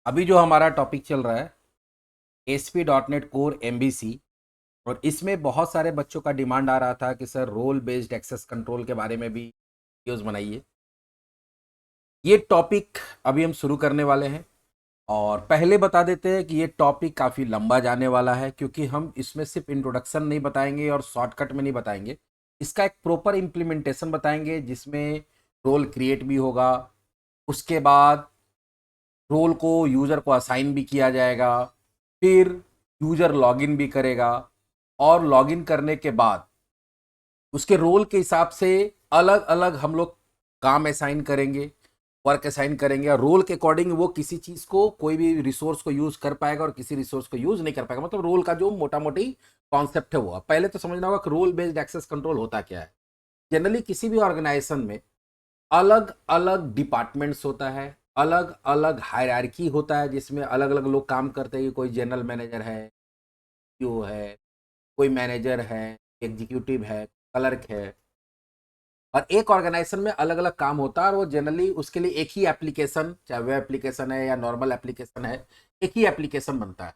अभी जो हमारा टॉपिक चल रहा है ASP.NET कोर MVC। और इसमें बहुत सारे बच्चों का डिमांड आ रहा था कि sir role based access control के बारे में भी वीडियोस बनाइए। ये टॉपिक अभी हम शुरू करने वाले हैं और पहले बता देते हैं कि ये टॉपिक काफ़ी लंबा जाने वाला है, क्योंकि हम इसमें सिर्फ इंट्रोडक्शन नहीं बताएंगे और शॉर्टकट में नहीं बताएंगे। इसका एक प्रॉपर इम्प्लीमेंटेशन बताएंगे जिसमें रोल क्रिएट भी होगा, उसके बाद रोल को यूज़र को असाइन भी किया जाएगा, फिर यूज़र लॉगिन भी करेगा और लॉगिन करने के बाद उसके रोल के हिसाब से अलग अलग हम लोग काम असाइन करेंगे, वर्क असाइन करेंगे और रोल के अकॉर्डिंग वो किसी चीज़ को, कोई भी रिसोर्स को यूज़ कर पाएगा और किसी रिसोर्स को यूज़ नहीं कर पाएगा। मतलब रोल का जो मोटा मोटी कॉन्सेप्ट है वो अब पहले तो समझना होगा कि रोल बेस्ड एक्सेस कंट्रोल होता क्या है। जनरली किसी भी ऑर्गेनाइजेशन में अलग अलग डिपार्टमेंट्स होता है, अलग अलग हायरार्की होता है जिसमें अलग अलग लोग काम करते हैं। कोई जनरल मैनेजर है, सीईओ है, कोई मैनेजर है, एग्जीक्यूटिव है, क्लर्क है। और एक ऑर्गेनाइजेशन में अलग अलग काम होता है और वो जनरली उसके लिए एक ही एप्लीकेशन, चाहे वेब एप्लीकेशन है या नॉर्मल एप्लीकेशन है, एक ही एप्लीकेशन बनता है।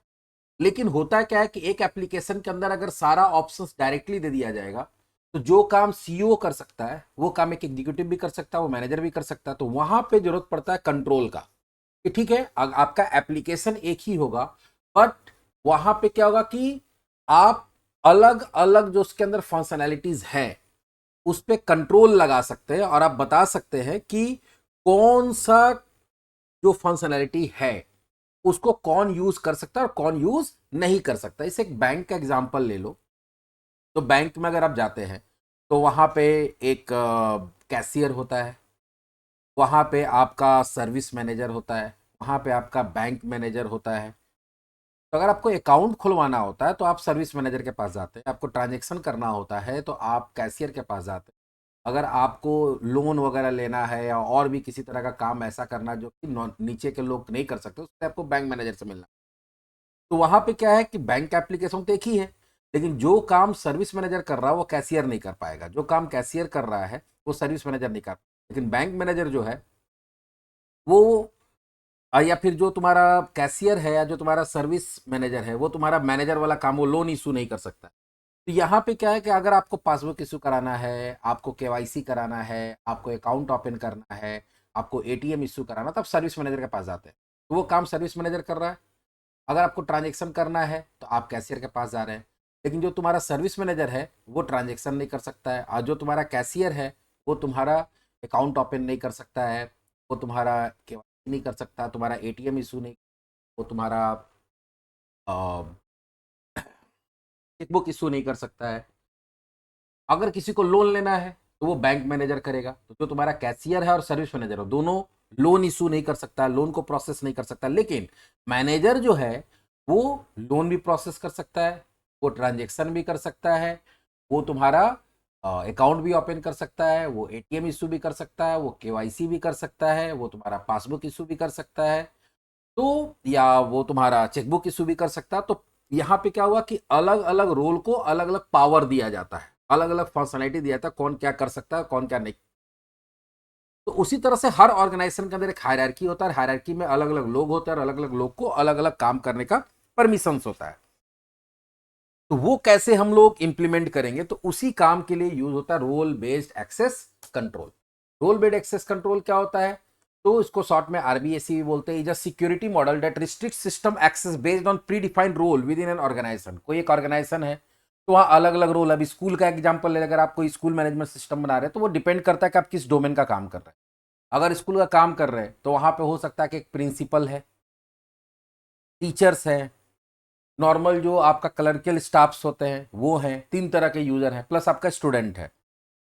लेकिन होता क्या है कि एक एप्लीकेशन के अंदर अगर सारा ऑप्शंस डायरेक्टली दे दिया जाएगा तो जो काम सीईओ कर सकता है वो काम एक एग्जीक्यूटिव भी कर सकता है, वो मैनेजर भी कर सकता है। तो वहां पे जरूरत पड़ता है कंट्रोल का कि ठीक है आपका एप्लीकेशन एक ही होगा, बट वहां पे क्या होगा कि आप अलग अलग जो उसके अंदर फंक्शनैलिटीज हैं उस पर कंट्रोल लगा सकते हैं और आप बता सकते हैं कि कौन सा जो फंक्शनैलिटी है उसको कौन यूज कर सकता है और कौन यूज नहीं कर सकता। इसे एक बैंक का एग्जांपल ले लो। तो बैंक में अगर आप जाते हैं तो वहां पे एक कैशियर होता है, वहां पे आपका सर्विस मैनेजर होता है, वहां पे आपका बैंक मैनेजर होता है। तो अगर आपको अकाउंट खुलवाना होता है तो आप सर्विस मैनेजर के पास जाते हैं, आपको ट्रांजेक्शन करना होता है तो आप कैशियर के पास जाते हैं, अगर आपको लोन वगैरह लेना है या और भी किसी तरह का काम ऐसा करना जो कि नीचे के लोग नहीं कर सकते उससे आपको बैंक मैनेजर से मिलना। तो वहां पे क्या है कि बैंक का एप्लीकेशन तो एक ही है, लेकिन जो काम सर्विस मैनेजर कर रहा है वो कैशियर नहीं कर पाएगा, जो काम कैशियर कर रहा है वो सर्विस मैनेजर नहीं कर पाएगा। लेकिन बैंक मैनेजर जो है वो या फिर जो तुम्हारा कैशियर है या जो तुम्हारा सर्विस मैनेजर है वो तुम्हारा मैनेजर वाला काम वो लोन इशू नहीं कर सकता। तो यहाँ पे क्या है कि अगर आपको पासबुक इशू कराना है, आपको केवाईसी कराना है, आपको अकाउंट ओपन करना है, आपको एटीएम इशू कराना, तो आप सर्विस मैनेजर के पास जाते हैं, तो वो काम सर्विस मैनेजर कर रहा है। अगर आपको ट्रांजेक्शन करना है तो आप कैशियर के पास जा रहे हैं। लेकिन जो तुम्हारा सर्विस मैनेजर है वो ट्रांजेक्शन नहीं कर सकता है, और जो तुम्हारा कैशियर है वो तुम्हारा अकाउंट ओपन नहीं कर सकता है, वो तुम्हारा केवाईसी नहीं कर सकता, तुम्हारा एटीएम इशू नहीं, वो तुम्हारा चेकबुक इशू नहीं कर सकता है। अगर किसी को लोन लेना है तो वो बैंक मैनेजर करेगा। तो जो तुम्हारा कैशियर है और सर्विस मैनेजर हो दोनों लोन इशू नहीं कर सकता, लोन को प्रोसेस नहीं कर सकता। लेकिन मैनेजर जो है वो लोन भी प्रोसेस कर सकता है, वो ट्रांजेक्शन भी कर सकता है, वो तुम्हारा अकाउंट भी ओपन कर सकता है, वो एटीएम इशू भी कर सकता है, वो केवाईसी भी कर सकता है, वो तुम्हारा पासबुक इशू भी कर सकता है, तो या वो तुम्हारा चेकबुक इशू भी कर सकता है। तो यहाँ पे क्या हुआ कि अलग अलग रोल को अलग अलग पावर दिया जाता है, अलग अलग फंक्शनैलिटी दिया जाता है, कौन क्या कर सकता है कौन क्या नहीं। तो उसी तरह से हर ऑर्गेनाइजेशन के अंदर एक हायरार्की होता है, हायरार्की में अलग अलग लोग होते हैं और अलग अलग लोग को अलग अलग काम करने का परमिशन होता है। तो वो कैसे हम लोग इंप्लीमेंट करेंगे, तो उसी काम के लिए यूज होता है role based access control. Role based access control क्या होता है, तो इसको शॉर्ट में आरबीएसी भी बोलते हैं। Is a security model that restrict system access based on predefined role within an organisation. कोई एक ऑर्गेनाइजेशन है तो वहाँ अलग अलग रोल। अभी स्कूल का एग्जांपल ले, अगर आप कोई स्कूल मैनेजमेंट सिस्टम बना रहे हैं तो वो डिपेंड करता है कि आप किस डोमेन का काम कर रहे हैं। अगर स्कूल का काम कर रहे हैं तो वहाँ पे हो सकता है कि एक प्रिंसिपल है, टीचर्स हैं, नॉर्मल जो आपका क्लर्कियल स्टाफ्स होते हैं वो हैं, तीन तरह के यूजर हैं, प्लस आपका स्टूडेंट है।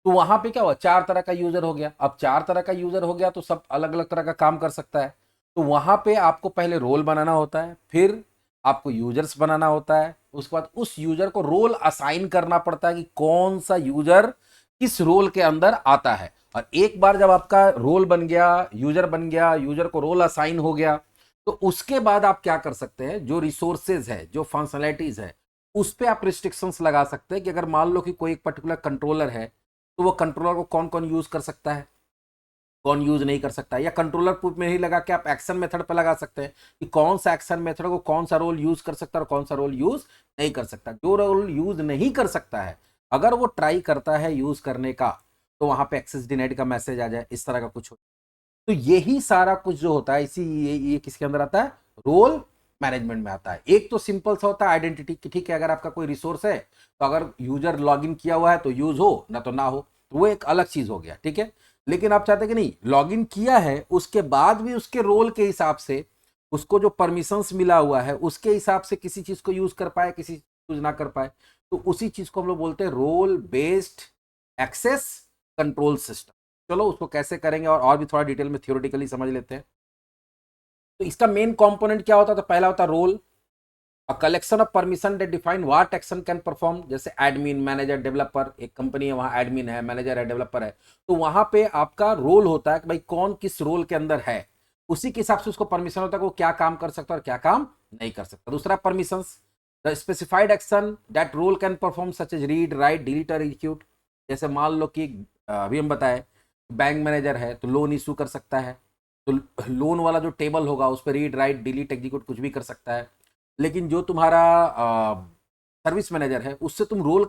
तो वहां पे क्या हुआ, चार तरह का यूजर हो गया। अब चार तरह का यूजर हो गया तो सब अलग अलग तरह का काम कर सकता है। तो वहां पे आपको पहले रोल बनाना होता है, फिर आपको यूजर्स बनाना होता है, उसके बाद उस यूजर को रोल असाइन करना पड़ता है कि कौन सा यूजर किस रोल के अंदर आता है। और एक बार जब आपका रोल बन गया, यूजर बन गया, यूजर को रोल असाइन हो गया, तो उसके बाद आप क्या कर सकते हैं, जो रिसोर्सेज है, जो फंक्शनैलिटीज है, उस पर आप रिस्ट्रिक्शंस लगा सकते हैं कि अगर मान लो कि कोई एक पर्टिकुलर कंट्रोलर है तो वो कंट्रोलर को कौन कौन यूज कर सकता है, कौन यूज नहीं कर सकता है, या कंट्रोलर पुट में ही लगा के आप एक्शन मेथड पे लगा सकते हैं कि कौन सा एक्शन मेथड को कौन सा रोल यूज कर सकता है और कौन सा रोल यूज नहीं कर सकता। जो रोल यूज नहीं कर सकता है अगर वो ट्राई करता है यूज करने का तो वहां पे एक्सेस डिनाइड का मैसेज आ जाए, इस तरह का कुछ हो। तो यही सारा कुछ जो होता है इसी ये किसके अंदर आता है, रोल मैनेजमेंट में आता है। एक तो सिंपल सा होता है आइडेंटिटी की, ठीक है अगर आपका कोई रिसोर्स है तो अगर यूजर लॉगिन किया हुआ है तो यूज हो ना तो ना हो, तो वो एक अलग चीज हो गया, ठीक है। लेकिन आप चाहते कि नहीं लॉगिन किया है उसके बाद भी उसके रोल के हिसाब से उसको जो परमिशंस मिला हुआ है उसके हिसाब से किसी चीज को यूज कर पाए किसी यूज ना कर पाए, तो उसी चीज को हम लोग बोलते हैं role based access control system. चलो उसको कैसे करेंगे और भी थोड़ा डिटेल में थियोरेटिकली समझ लेते हैं। तो इसका मेन कंपोनेंट क्या होता है, तो पहला होता है role, a collection of permission that define what action can perform. जैसे एडमिन, मैनेजर, डेवलपर, एक कंपनी है वहां एडमिन है, मैनेजर है, डेवलपर है, तो वहां पे आपका रोल होता है कि भाई कौन किस रोल के अंदर है, उसी के हिसाब से उसको परमिशन होता है कि वो क्या काम कर सकता है और क्या काम नहीं कर सकता। दूसरा permission, the specified action that role can perform such as read, write, delete और एग्जीक्यूट। जैसे मान लो कि अभी हम बताए बैंक मैनेजर है तो लोन इशू कर सकता है, तो लोन वाला जो टेबल होगा उस पर रीड, राइट, डिलीट, एग्जीक्यूट कुछ भी कर सकता है। लेकिन जो तुम्हारा सर्विस मैनेजर है उससे तुम रोल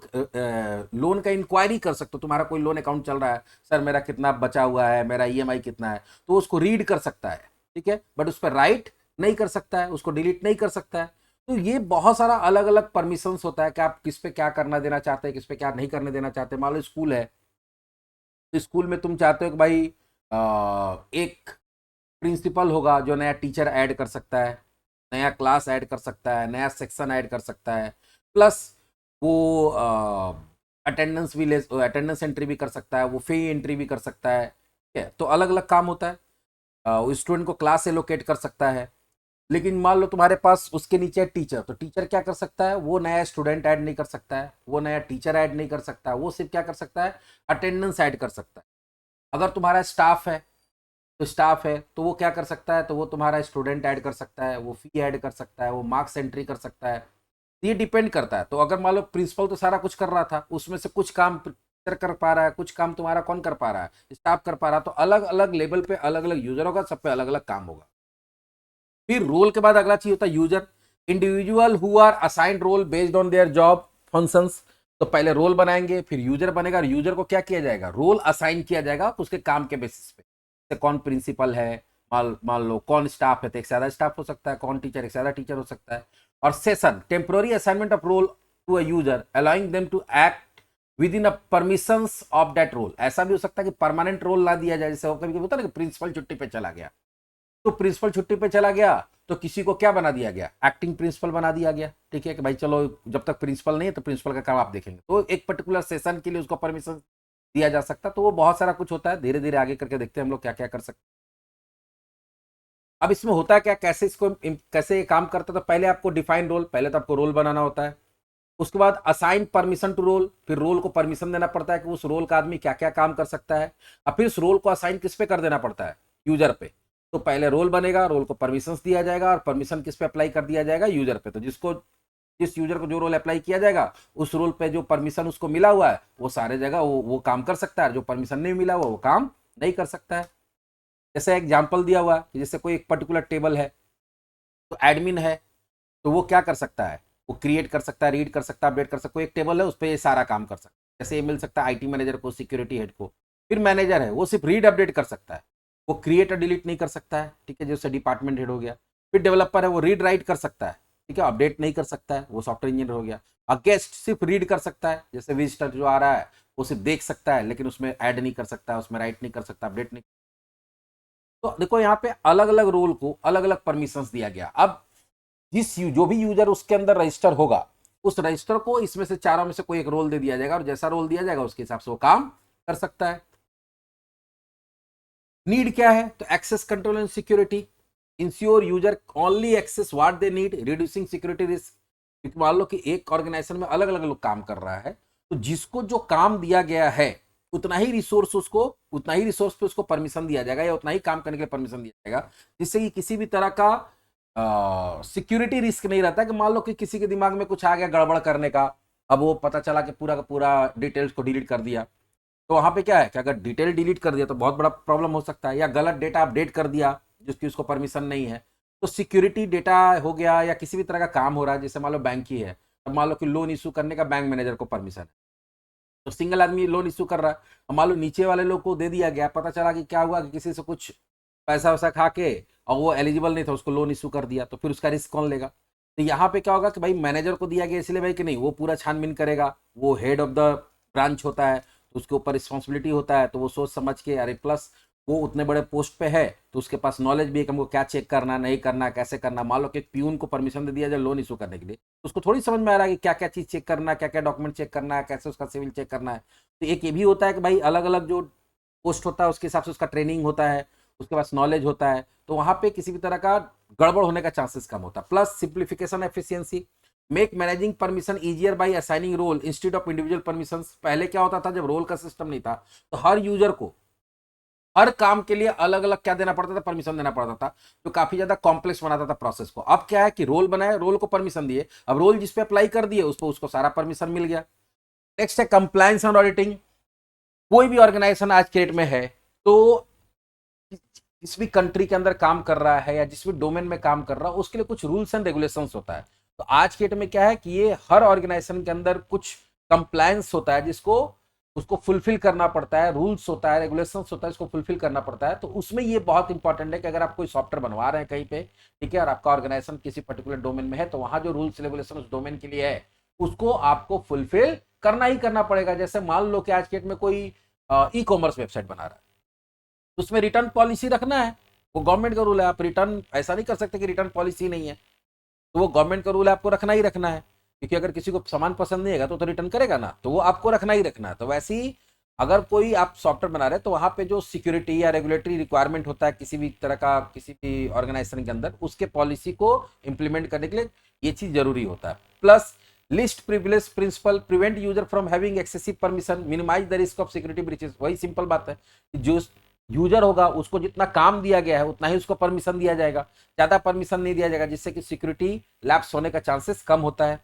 लोन का इंक्वायरी कर सकते हो, तुम्हारा कोई लोन अकाउंट चल रहा है, सर मेरा कितना बचा हुआ है, मेरा ईएमआई कितना है, तो उसको रीड कर सकता है, ठीक है, बट उस पर राइट नहीं कर सकता है, उसको डिलीट नहीं कर सकता है। तो ये बहुत सारा अलग अलग परमिशंस होता है कि आप किस पे क्या करना देना चाहते हैं, किस पे क्या नहीं करने देना चाहते हैं। मान लो स्कूल है तो स्कूल में तुम चाहते हो कि भाई एक प्रिंसिपल होगा जो नया टीचर ऐड कर सकता है, नया क्लास ऐड कर सकता है, नया सेक्शन ऐड कर सकता है, प्लस वो अटेंडेंस भी ले, अटेंडेंस एंट्री भी कर सकता है, वो फी एंट्री भी कर सकता है, ठीक है। तो अलग अलग काम होता है। स्टूडेंट को क्लास एलोकेट कर सकता है। लेकिन मान लो तुम्हारे पास उसके नीचे टीचर, तो टीचर क्या कर सकता है, वो नया स्टूडेंट ऐड नहीं कर सकता है, वो नया टीचर ऐड नहीं कर सकता है, वो सिर्फ क्या कर सकता है, अटेंडेंस ऐड कर सकता है। अगर तुम्हारा स्टाफ है तो स्टाफ है तो वो क्या कर सकता है, तो वो तुम्हारा स्टूडेंट ऐड कर सकता है, वो फी ऐड कर सकता है, वो मार्क्स एंट्री कर सकता है। ये डिपेंड करता है। तो अगर मान लो प्रिंसिपल तो सारा कुछ कर रहा था, उसमें से कुछ काम टीचर कर पा रहा है, कुछ काम तुम्हारा कौन कर पा रहा है, स्टाफ कर पा रहा है, तो अलग अलग लेवल पे अलग अलग यूजर होगा, सब पे अलग अलग काम होगा। फिर रोल के बाद अगला चीज होता है user, individual who are assigned role based on their job functions. तो पहले रोल बनाएंगे, फिर यूजर बनेगा, और यूजर को क्या किया जाएगा, रोल असाइन किया जाएगा उसके काम के बेसिस पे। जैसे कौन प्रिंसिपल है, मान लो कौन स्टाफ है तो एक से ज्यादा स्टाफ हो सकता है, कौन टीचर एक से ज्यादा टीचर हो सकता है। और session, temporary assignment of role to a user allowing them to act within a permissions of that role. ऐसा भी हो सकता है कि परमानेंट रोल ला दिया जाए, जैसे कभी कभी होता है ना कि प्रिंसिपल छुट्टी पे चला गया, तो प्रिंसिपल छुट्टी पे चला गया तो किसी को क्या बना दिया गया, एक्टिंग प्रिंसिपल बना दिया गया, ठीक है, कि भाई चलो जब तक प्रिंसिपल नहीं है तो प्रिंसिपल का काम आप देखेंगे। तो एक पर्टिकुलर सेशन के लिए उसको परमिशन दिया जा सकता। तो वो बहुत सारा कुछ होता है, धीरे धीरे आगे करके देखते हैं हम लोग क्या क्या कर सकते हैं। अब इसमें होता है क्या, कैसे इसको कैसे ये काम करता है, तो पहले आपको डिफाइन रोल, पहले तो आपको रोल बनाना होता है, उसके बाद असाइन परमिशन टू रोल, फिर रोल को परमिशन देना पड़ता है कि उस रोल का आदमी क्या क्या काम कर सकता है। अब फिर उस रोल को असाइन किस पे कर देना पड़ता है, यूजर पे। तो पहले रोल बनेगा, रोल को परमिशन दिया जाएगा, और परमिशन किस पे अप्लाई कर दिया जाएगा, यूजर पे। तो जिस यूजर को जो रोल अप्लाई किया जाएगा उस रोल पे जो परमिशन उसको मिला हुआ है वो सारे जगह वो काम कर सकता है, जो परमिशन नहीं मिला हुआ वो काम नहीं कर सकता है। जैसे एग्जाम्पल दिया हुआ है कि जैसे कोई एक पर्टिकुलर टेबल है, तो एडमिन है तो वो क्या कर सकता है, वो क्रिएट कर सकता है, रीड कर सकता है, अपडेट कर सकता है। कोई एक टेबल है उस पर ये सारा काम कर सकता है। जैसे ये मिल सकता है आईटी मैनेजर को, सिक्योरिटी हेड को। फिर मैनेजर है वो सिर्फ रीड अपडेट कर सकता है, वो क्रिएट और डिलीट नहीं कर सकता है, ठीक है, जैसे डिपार्टमेंट हेड हो गया। फिर डेवलपर है वो रीड राइट कर सकता है, ठीक है, अपडेट नहीं कर सकता है, वो सॉफ्टवेयर इंजीनियर हो गया। और गेस्ट सिर्फ रीड कर सकता है, जैसे विजिटर जो आ रहा है वो सिर्फ देख सकता है, लेकिन उसमें ऐड नहीं कर सकता, उसमें राइट नहीं कर सकता, अपडेट नहीं। तो देखो यहाँ पे अलग अलग रोल को अलग अलग परमिशंस दिया गया। अब जो भी यूजर उसके अंदर रजिस्टर होगा उस रजिस्टर को इसमें से चारों में से कोई एक रोल दे दिया जाएगा, और जैसा रोल दिया जाएगा उसके हिसाब से वो काम कर सकता है। नीड क्या है, तो access control and security, ensure user only access what they need, reducing security risk. क्योंकि मान लो कि एक ऑर्गेनाइजेशन में अलग अलग लोग काम कर रहा है, तो जिसको जो काम दिया गया है उतना ही रिसोर्स पे उसको परमिशन दिया जाएगा, या उतना ही काम करने के लिए परमिशन दिया जाएगा, जिससे कि किसी भी तरह का सिक्योरिटी रिस्क नहीं रहता है कि मान लो कि किसी के दिमाग में कुछ आ गया गड़बड़ करने का, अब वो पता चला कि पूरा का पूरा डिटेल्स को डिलीट कर दिया, तो वहाँ पे क्या है कि अगर डिटेल डिलीट कर दिया तो बहुत बड़ा प्रॉब्लम हो सकता है, या गलत डेटा अपडेट कर दिया जिसकी उसको परमिशन नहीं है। तो सिक्योरिटी डेटा हो गया या किसी भी तरह का काम हो रहा है, जैसे मान लो बैंक ही है, अब मान लो कि लोन इशू करने का बैंक मैनेजर को परमिशन है, तो सिंगल आदमी लोन इशू कर रहा है, अब मान लो नीचे वाले लोग को दे दिया गया, पता चला कि क्या हुआ कि किसी से कुछ पैसा वैसा खा के और वो एलिजिबल नहीं था, उसको लोन इशू कर दिया, तो फिर उसका रिस्क कौन लेगा? तो यहाँ पे क्या होगा कि भाई मैनेजर को दिया गया इसलिए भाई कि नहीं, वो पूरा छानबीन करेगा, वो हेड ऑफ द ब्रांच होता है, तो उसके ऊपर रिस्पॉन्सिबिलिटी होता है, तो वो सोच समझ के, अरे प्लस वो उतने बड़े पोस्ट पे है तो उसके पास नॉलेज भी है कि हमको क्या चेक करना, नहीं करना, कैसे करना। मान लो कि एक प्यून को परमिशन दे दिया जाए लोन इशू करने के लिए, तो उसको थोड़ी समझ में आ रहा है कि क्या क्या चीज़ चेक करना है, क्या क्या डॉक्यूमेंट चेक करना है, कैसे उसका सिविल चेक करना है। तो एक ये भी होता है कि भाई अलग अलग जो पोस्ट होता है उसके हिसाब से उसका ट्रेनिंग होता है, उसके पास नॉलेज होता है, तो वहाँ पे किसी भी तरह का गड़बड़ होने का चांसेस कम होता है। Plus simplification efficiency, make managing permission easier by assigning role instead of individual permission. पहले क्या होता था, जब रोल का सिस्टम नहीं था तो हर यूजर को हर काम के लिए अलग अलग क्या देना पड़ता था, परमिशन देना पड़ता था, जो काफी ज्यादा कॉम्प्लेक्स बनाता था प्रोसेस को। अब क्या है कि रोल बनाए, रोल को परमिशन दिए, अब रोल जिस पे अप्लाई कर दिए उस पर उसको सारा परमिशन मिल गया। नेक्स्ट है कंप्लायंस एंड ऑडिटिंग। कोई भी ऑर्गेनाइजेशन आज के डेट में है तो जिस भी कंट्री के अंदर काम कर रहा है या जिस भी डोमेन में काम कर रहा है उसके लिए कुछ रूल्स एंड रेगुलेशंस होता है। तो आज के डेट में क्या है कि ये हर ऑर्गेनाइजेशन के अंदर कुछ कंप्लायंस होता है जिसको उसको फुलफिल करना पड़ता है, रूल्स होता है, रेगुलेशंस होता है, इसको फुलफिल करना पड़ता है। तो उसमें ये बहुत इंपॉर्टेंट है कि अगर आप कोई सॉफ्टवेयर बनवा रहे हैं कहीं पे, ठीक है, और आपका ऑर्गेनाइजेशन किसी पर्टिकुलर डोमेन में है, तो वहां जो रूल्स रेगुलेशन उस डोमेन के लिए है उसको आपको फुलफिल करना ही करना पड़ेगा। जैसे मान लो कि आज के डेट में कोई ई कॉमर्स वेबसाइट बना रहा है, उसमें रिटर्न पॉलिसी रखना है, वो गवर्नमेंट का रूल है। आप रिटर्न ऐसा नहीं कर सकते कि रिटर्न पॉलिसी नहीं है, तो वो गवर्नमेंट का रूल है, आपको रखना ही रखना है, क्योंकि अगर किसी को सामान पसंद नहीं आएगा तो रिटर्न करेगा ना, तो वो आपको रखना ही रखना है। तो वैसे ही अगर कोई आप सॉफ्टवेयर बना रहे हैं तो वहां पे जो सिक्योरिटी या रेगुलेटरी रिक्वायरमेंट होता है किसी भी तरह का, किसी भी ऑर्गेनाइजेशन के अंदर, उसके पॉलिसी को इंप्लीमेंट करने के लिए ये चीज जरूरी होता है। Plus list privilege principle prevent user from having excessive permission, minimise the risk of security breaches. वही सिंपल बात है, जो यूजर होगा उसको जितना काम दिया गया है उतना ही उसको परमिशन दिया जाएगा, ज्यादा परमिशन नहीं दिया जाएगा, जिससे कि सिक्योरिटी लैप्स होने का चांसेस कम होता है।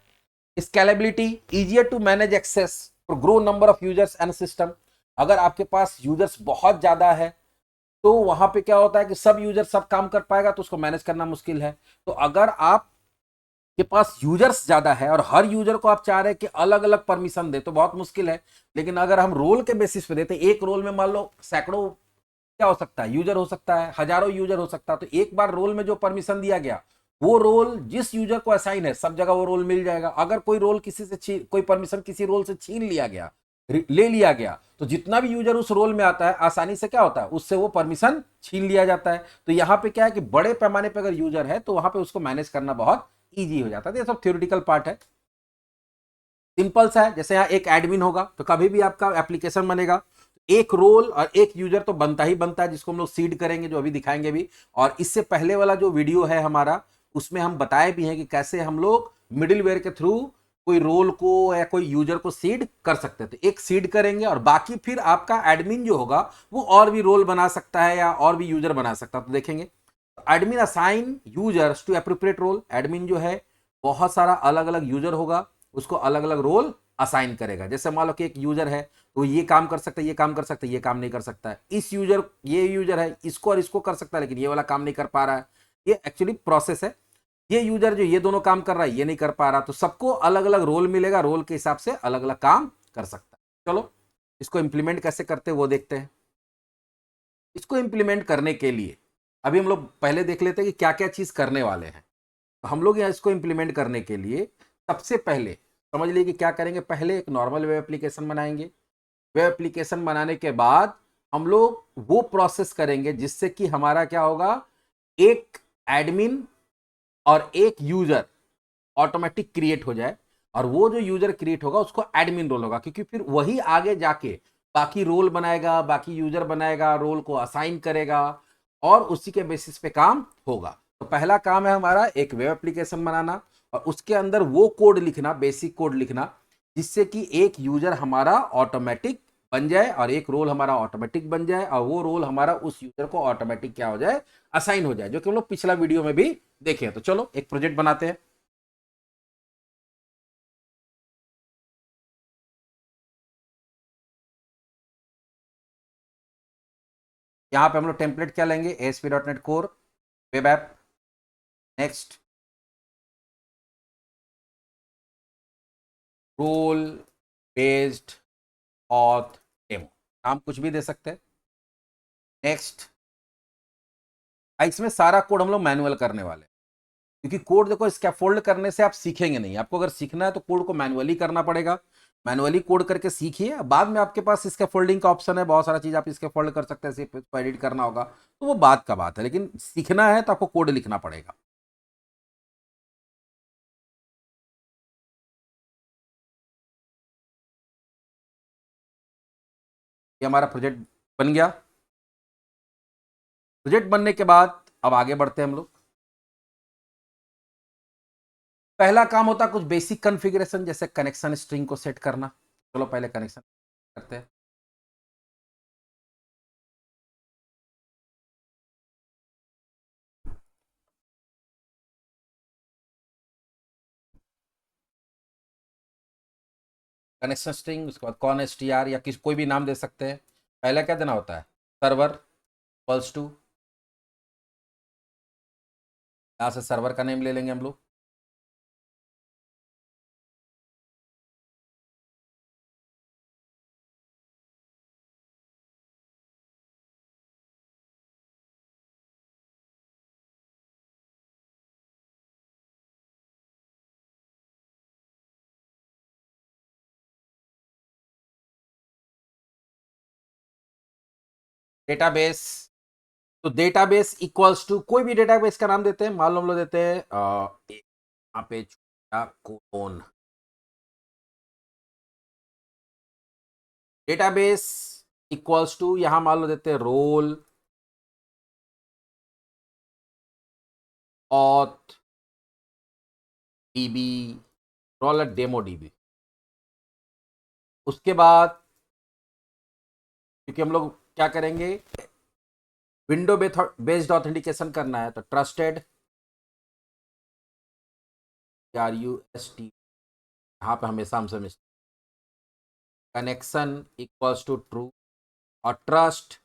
Scalability, easier to manage access for grow number of users and system. अगर आपके पास यूजर्स बहुत ज्यादा है तो वहां पे क्या होता है कि सब यूजर सब काम कर पाएगा तो उसको मैनेज करना मुश्किल है। तो अगर आप के पास यूजर्स ज्यादा है और हर यूजर को आप चाह रहे हैं कि अलग अलग परमिशन दे तो बहुत मुश्किल है। लेकिन अगर हम रोल के बेसिस पे देते, एक रोल में मान लो सैकड़ों क्या हो सकता है, यूजर हो सकता है, हजारों यूजर हो सकता है, तो एक बार रोल में जो परमिशन दिया गया वो रोल जिस यूजर को असाइन है सब जगह वो रोल मिल जाएगा। अगर कोई रोल किसी से कोई परमिशन किसी रोल से छीन लिया गया, ले लिया गया, तो जितना भी यूजर उस रोल में आता है आसानी से क्या होता है, उससे वो परमिशन छीन लिया जाता है। तो यहाँ पे क्या है कि बड़े पैमाने पे अगर यूजर है तो वहां पे उसको मैनेज करना बहुत ईजी हो जाता है। ये सब थ्योरेटिकल पार्ट है, सिंपल सा है। जैसे यहाँ एक एडमिन होगा तो कभी भी आपका एप्लीकेशन बनेगा, एक रोल और एक यूजर तो बनता ही बनता है, जिसको हम लोग सीड करेंगे, जो अभी दिखाएंगे भी। और इससे पहले वाला जो वीडियो है हमारा उसमें हम बताए भी हैं कि कैसे हम लोग मिडिलवेयर के थ्रू कोई रोल को या कोई यूजर को सीड कर सकते हैं। तो एक सीड करेंगे और बाकी फिर आपका एडमिन जो होगा वो और भी रोल बना सकता है या और भी यूजर बना सकता है, तो देखेंगे। Admin assign users to appropriate role. Admin जो है बहुत सारा अलग अलग यूजर होगा, उसको अलग अलग रोल असाइन करेगा। जैसे मान लो कि एक यूजर है तो ये काम कर सकता है, ये काम कर सकता है, ये काम नहीं कर सकता है। ये यूजर है इसको और इसको कर सकता है लेकिन ये वाला काम नहीं कर पा रहा है। ये एक्चुअली प्रोसेस है। ये यूजर जो ये दोनों काम कर रहा है ये नहीं कर पा रहा, तो सबको अलग अलग रोल मिलेगा, रोल के हिसाब से अलग अलग काम कर सकता है। चलो इसको इंप्लीमेंट कैसे करते हैं वो देखते हैं। इसको इंप्लीमेंट करने के लिए अभी हम लोग पहले देख लेते हैं कि क्या क्या चीज करने वाले हैं। तो हम लोग यहाँ इसको इंप्लीमेंट करने के लिए सबसे पहले समझ लीजिए कि क्या करेंगे। पहले एक नॉर्मल वेब एप्लीकेशन बनाएंगे। वेब एप्लीकेशन बनाने के बाद हम लोग वो प्रोसेस करेंगे जिससे कि हमारा क्या होगा, एक एडमिन और एक यूजर ऑटोमेटिक क्रिएट हो जाए। और वो जो यूजर क्रिएट होगा उसको एडमिन रोल होगा, क्योंकि फिर वही आगे जाके बाकी रोल बनाएगा, बाकी यूजर बनाएगा, रोल को असाइन करेगा और उसी के बेसिस पे काम होगा। तो पहला काम है हमारा एक वेब एप्लीकेशन बनाना और उसके अंदर वो कोड लिखना, बेसिक कोड लिखना, जिससे कि एक यूजर हमारा ऑटोमेटिक बन जाए और एक रोल हमारा ऑटोमेटिक बन जाए और वो रोल हमारा उस यूजर को ऑटोमेटिक क्या हो जाए, असाइन हो जाए, जो कि हम लोग पिछला वीडियो में भी देखे। तो चलो एक प्रोजेक्ट बनाते हैं। यहाँ पे हम लोग टेम्पलेट क्या लेंगे, ASP.NET Core web app. Next, role based auth demo, नाम कुछ भी दे सकते हैं। नेक्स्ट, इसमें सारा कोड हम लोग मैनुअल करने वाले हैं, क्योंकि कोड देखो स्कैफोल्ड करने से आप सीखेंगे नहीं। आपको अगर सीखना है तो कोड को मैनुअली करना पड़ेगा। मैनुअली कोड करके सीखिए, बाद में आपके पास इसके फोल्डिंग का ऑप्शन है, बहुत सारा चीज आप इसके फोल्ड कर सकते हैं, सिर्फ इसको एडिट करना होगा तो वो बात का बात है, लेकिन सीखना है तो आपको कोड लिखना पड़ेगा। ये हमारा प्रोजेक्ट बन गया। प्रोजेक्ट बनने के बाद अब आगे बढ़ते हैं हम लोग। पहला काम होता है कुछ बेसिक कॉन्फ़िगरेशन, जैसे कनेक्शन स्ट्रिंग को सेट करना। चलो पहले कनेक्शन करते हैं। कनेक्शन स्ट्रिंग, उसके बाद कॉन str या किस कोई भी नाम दे सकते हैं। पहले क्या देना होता है, सर्वर इक्वल्स टू, यहाँ से सर्वर का नेम ले लेंगे हम लोग। डेटाबेस, तो डेटाबेस इक्वल्स टू कोई भी डेटाबेस का नाम देते हैं, मान लो हम लोग देते हैं यहाँ पे छोटा कोन। डेटाबेस इक्वल्स टू यहाँ मान लो देते हैं role auth DB, role demo DB. उसके बाद क्योंकि हम लोग क्या करेंगे, विंडो बेस्ड ऑथेंटिकेशन करना है, तो ट्रस्टेड RUST, यहाँ पे हमेशा हमसे miss, connection equals to true, और trust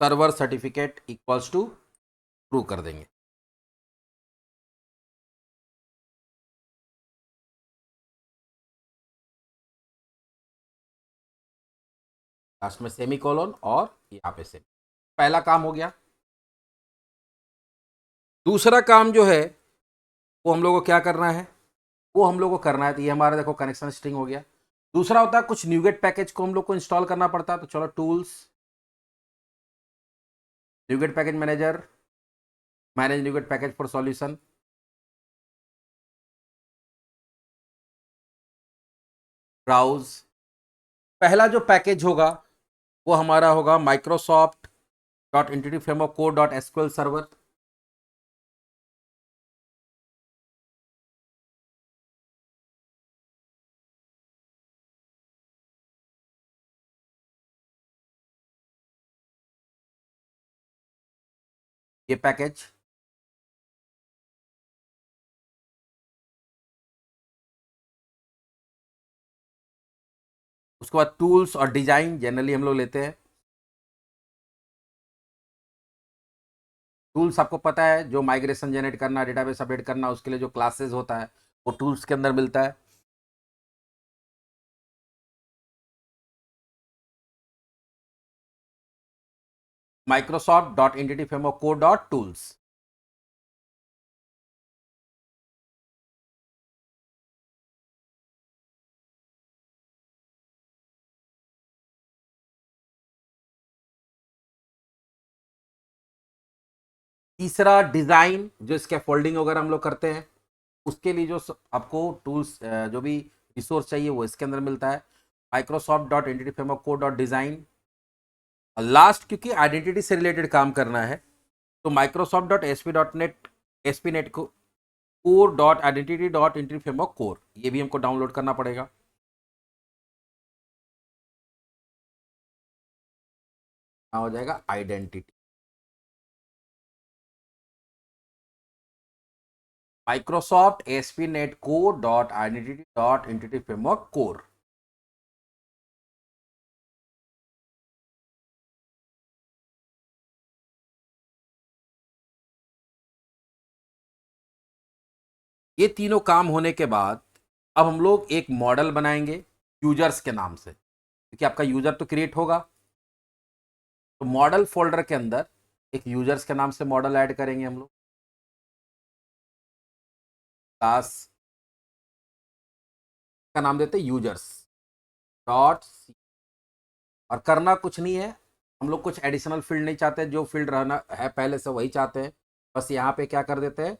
server certificate equals to true कर देंगे। लास्ट में सेमी कोलोन और यहाँ पे सेमी। पहला काम हो गया। दूसरा काम जो है वो हम लोग को क्या करना है, वो हम लोग को करना है, तो ये हमारा देखो कनेक्शन स्ट्रिंग हो गया। दूसरा होता है कुछ न्यूगेट पैकेज को हम लोग को इंस्टॉल करना पड़ता है, तो चलो tools, NuGet package manager, manage NuGet package for solution, browse. पहला जो पैकेज होगा वो हमारा होगा Microsoft dot entity framework code dot SQL server. ये पैकेज, उसके बाद टूल्स और डिजाइन जनरली हम लोग लेते हैं। टूल्स आपको पता है, जो माइग्रेशन जनरेट करना, डेटाबेस अपडेट करना, उसके लिए जो क्लासेस होता है वो टूल्स के अंदर मिलता है। Microsoft dot entity framework code dot tools. तीसरा डिजाइन, जो इसके फोल्डिंग वगैरह हम लोग करते हैं, उसके लिए जो आपको टूल्स जो भी रिसोर्स चाहिए वो इसके अंदर मिलता है, Microsoft dot entity framework code dot design. Last, क्योंकि आइडेंटिटी से रिलेटेड काम करना है, तो Microsoft dot S P dot NET, S P NET को core dot identity dot entity framework core, ये भी हमको डाउनलोड करना पड़ेगा। हो जाएगा identity, Microsoft S P NET core dot identity dot entity framework core. ये तीनों काम होने के बाद अब हम लोग एक मॉडल बनाएंगे यूजर्स के नाम से, क्योंकि आपका यूजर तो क्रिएट होगा। तो मॉडल फोल्डर के अंदर एक यूजर्स के नाम से मॉडल ऐड करेंगे हम लोग। क्लास का नाम देते हैं यूजर्स डॉट, और करना कुछ नहीं है, हम लोग कुछ एडिशनल फील्ड नहीं चाहते, जो फील्ड रहना है पहले से वही चाहते हैं। बस यहाँ पे क्या कर देते हैं,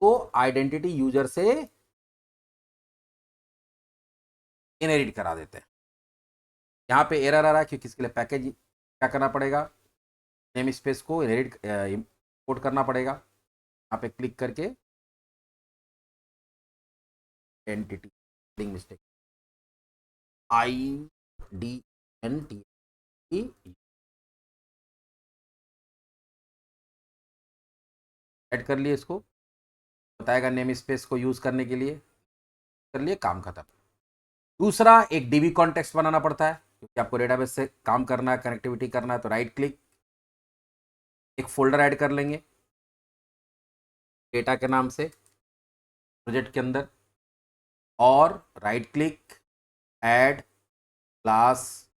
वो आइडेंटिटी यूजर से इनहेरिट करा देते हैं। यहाँ पे एरर आ रहा है क्योंकि इसके लिए पैकेज क्या करना पड़ेगा, नेम स्पेस को इनहेरिट इंपोर्ट करना पड़ेगा। यहाँ पे क्लिक करके एंटिटी मिस्टेक IDNT ऐड कर लिए, इसको बताएगा नेम स्पेस को यूज करने के लिए, कर लिए, काम खत्म। दूसरा, एक डीबी कॉन्टेक्स्ट बनाना पड़ता है क्योंकि आपको डेटाबेस से काम करना है, कनेक्टिविटी करना है। तो राइट क्लिक, एक फोल्डर ऐड कर लेंगे डेटा के नाम से प्रोजेक्ट के अंदर, और राइट क्लिक, ऐड क्लास,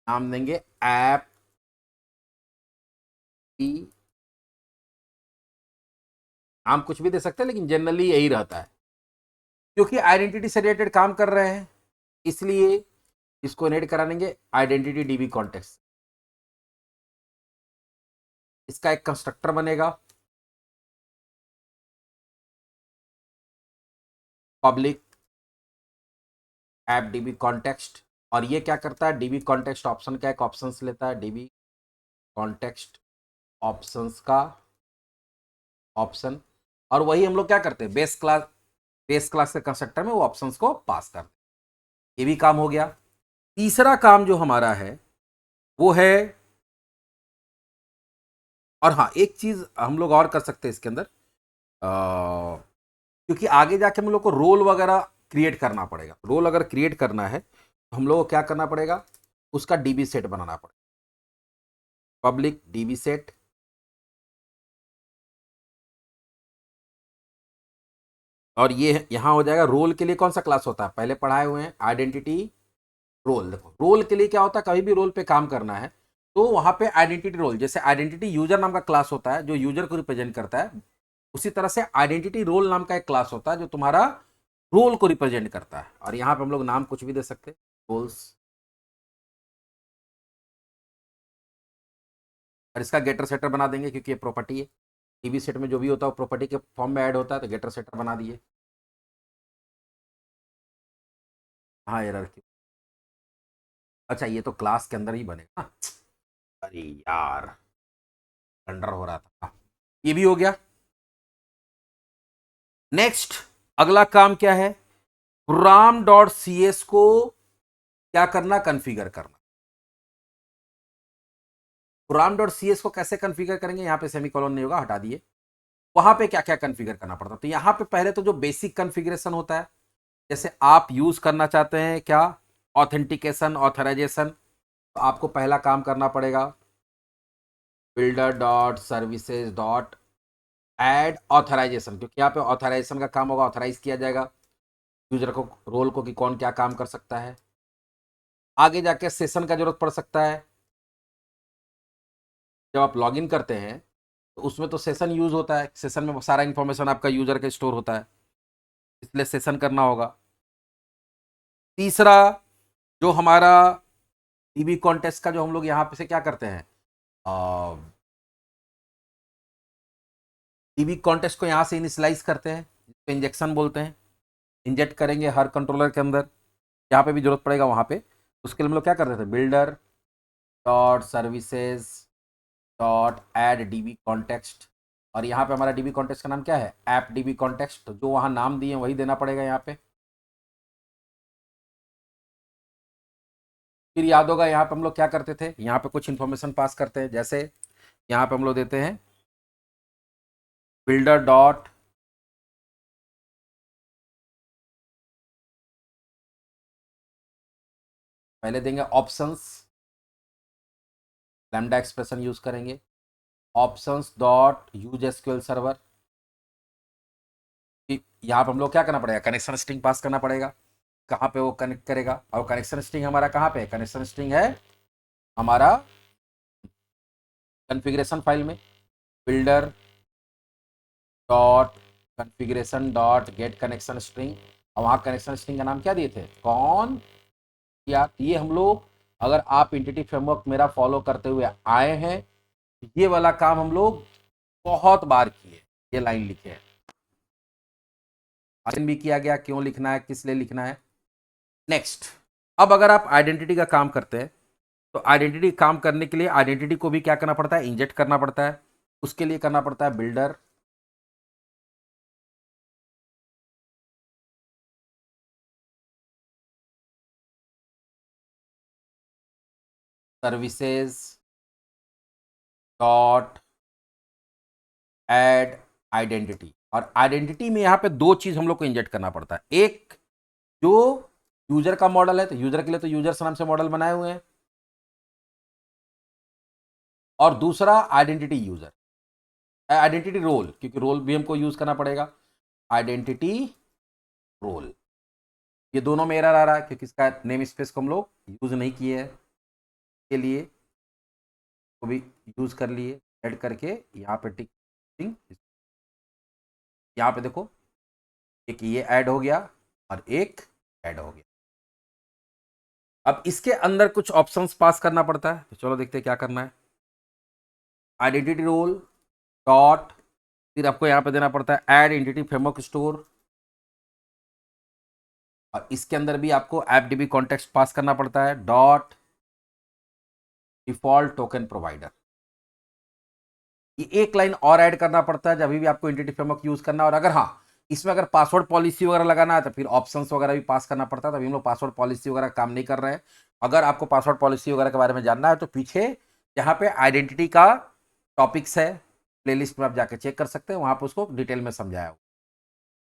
नाम देंगे ऐप की, नाम कुछ भी दे सकते हैं लेकिन जनरली यही रहता है क्योंकि आइडेंटिटी से रिलेटेड काम कर रहे हैं, इसलिए इसको इनहेरिट करा लेंगे आइडेंटिटी डीबी कॉन्टेक्स्ट। इसका एक कंस्ट्रक्टर बनेगा पब्लिक ऐप डीबी कॉन्टेक्स्ट, और ये क्या करता है, डीबी कॉन्टेक्स्ट ऑप्शन का एक ऑप्शन लेता है, डीबी कॉन्टेक्स्ट ऑप्शंस का ऑप्शन, और वही हम लोग क्या करते हैं, बेस क्लास के कंस्ट्रक्टर में वो ऑप्शंस को पास करते हैं। ये भी काम हो गया। तीसरा काम जो हमारा है वो है, और हाँ एक चीज हम लोग और कर सकते हैं इसके अंदर, क्योंकि आगे जाके हम लोग को रोल वगैरह क्रिएट करना पड़ेगा। रोल अगर क्रिएट करना है तो हम लोग को क्या करना पड़ेगा, उसका डीबी सेट बनाना पड़ेगा, पब्लिक डीबी सेट, और ये यहां हो जाएगा। रोल के लिए कौन सा क्लास होता है, पहले पढ़ाए हुए हैं, आइडेंटिटी रोल। देखो रोल के लिए क्या होता है, कभी भी रोल पे काम करना है तो वहां पे आइडेंटिटी रोल, जैसे आइडेंटिटी यूजर नाम का क्लास होता है जो यूजर को रिप्रेजेंट करता है, उसी तरह से आइडेंटिटी रोल नाम का एक क्लास होता है जो तुम्हारा रोल को रिप्रेजेंट करता है। और यहाँ पे हम लोग नाम कुछ भी दे सकते हैं, रोल्स, और इसका गेटर सेटर बना देंगे क्योंकि ये प्रॉपर्टी है। टीबी सेट में जो भी होता है वो प्रॉपर्टी के फॉर्म में ऐड होता है, तो गेटर सेटर बना दिए। हाँ एरर क्यों, अच्छा ये तो क्लास के अंदर ही बनेगा ना। अरे यार अंडर हो रहा था, ये भी हो गया। नेक्स्ट अगला काम क्या है, प्रोग्राम डॉट सी एस को क्या करना, कन्फिगर करना। प्रोग्राम डॉट सी एस को कैसे कन्फिगर करेंगे, यहां पे सेमीकोलन नहीं होगा, हटा दिए। वहां पे क्या क्या कन्फिगर करना पड़ता है, तो यहां पे पहले तो जो बेसिक कन्फिग्रेशन होता है, जैसे आप यूज करना चाहते हैं क्या, ऑथेंटिकेशन ऑथराइजेशन, तो आपको पहला काम करना पड़ेगा builder dot services dot add authorization, क्योंकि यहाँ पे ऑथराइजेशन का काम होगा, ऑथराइज किया जाएगा यूजर को, रोल को, कि कौन क्या काम कर सकता है। आगे जाके सेशन का जरूरत पड़ सकता है, जब आप लॉगिन करते हैं तो उसमें तो सेशन यूज होता है, सेशन में सारा इंफॉर्मेशन आपका यूजर का स्टोर होता है, इसलिए सेशन करना होगा। तीसरा, जो हमारा टीबी कॉन्टेस्ट का जो हम लोग यहाँ पे से क्या करते हैं, टीबी कॉन्टेस्ट को यहाँ से इनिशलाइज करते हैं, जिसको इंजेक्शन बोलते हैं, इंजेक्ट करेंगे हर कंट्रोलर के अंदर, जहाँ पे भी जरूरत पड़ेगा वहाँ पे। उसके लिए हम लोग क्या करते थे, builder dot services dot add DB context, और यहाँ पे हमारा डीबी कॉन्टेक्स्ट का नाम क्या है, ऐप डीबी कॉन्टेक्स्ट, तो जो वहाँ नाम दिए वही देना पड़ेगा यहाँ पे। फिर याद होगा यहाँ पे हम लोग क्या करते थे, यहाँ पे कुछ इन्फॉर्मेशन पास करते हैं, जैसे यहाँ पे हम लोग देते हैं बिल्डर डॉट पहले देंगे ऑप्शंस, लैम्डा एक्सप्रेशन यूज करेंगे, options dot use SQL server, कि यहाँ पर हम लोग क्या करना पड़ेगा, कनेक्शन स्ट्रिंग पास करना पड़ेगा। कहाँ पे वो कनेक्ट करेगा, और कनेक्शन स्ट्रिंग हमारा कहाँ पे है, कनेक्शन स्ट्रिंग है हमारा कॉन्फ़िगरेशन फाइल में, builder dot configuration dot get connection string, और वहाँ कनेक्शन स्ट्रिंग का नाम क्या दिए थे, कौन या। ये हम लोग, अगर आप एंटिटी फ्रेमवर्क मेरा फॉलो करते हुए आए हैं, ये वाला काम हम लोग बहुत बार किए, ये लाइन लिखे हैं, भी किया गया, क्यों लिखना है, किस लिए लिखना है। नेक्स्ट, अब अगर आप आइडेंटिटी का काम करते हैं, तो आइडेंटिटी काम करने के लिए आइडेंटिटी को भी क्या करना पड़ता है, इंजेक्ट करना पड़ता है। उसके लिए करना पड़ता है builder services dot add identity. और आइडेंटिटी में यहां पे दो चीज हम लोग को इंजेक्ट करना पड़ता है। एक, जो यूजर का मॉडल है, तो यूजर के लिए तो यूजर्स नाम से मॉडल बनाए हुए हैं, और दूसरा आइडेंटिटी यूजर, आइडेंटिटी रोल, क्योंकि रोल भी हमको यूज करना पड़ेगा, आइडेंटिटी रोल। ये दोनों में एरर आ रहा है क्योंकि इसका नेम स्पेस को हम लोग यूज नहीं किए हैं, के लिए को भी यूज कर लिए, ऐड करके यहाँ पे टिक, यहाँ पे देखो एक ये ऐड हो गया और एक ऐड हो गया। अब इसके अंदर कुछ ऑप्शंस पास करना पड़ता है, तो चलो देखते हैं क्या करना है। आइडेंटिटी रोल डॉट, फिर आपको यहाँ पे देना पड़ता है ऐड एंटिटी फ्रेमवर्क स्टोर, और इसके अंदर भी आपको ऐप डीबी कॉन्टेक्स्ट पास करना पड़ता है, डॉट डिफॉल्ट टोकन प्रोवाइडर। ये एक लाइन और ऐड करना पड़ता है जब भी आपको एंटिटी फ्रेमवर्क यूज करना, और अगर हाँ इसमें अगर पासवर्ड पॉलिसी वगैरह लगाना है तो फिर ऑप्शंस वगैरह भी पास करना पड़ता है। तभी हम लोग पासवर्ड पॉलिसी वगैरह काम नहीं कर रहे हैं। अगर आपको पासवर्ड पॉलिसी वगैरह के बारे में जानना है तो पीछे यहाँ पे आइडेंटिटी का टॉपिक्स है, प्लेलिस्ट में आप जाके चेक कर सकते हैं, वहां पर उसको डिटेल में समझाया हुआ।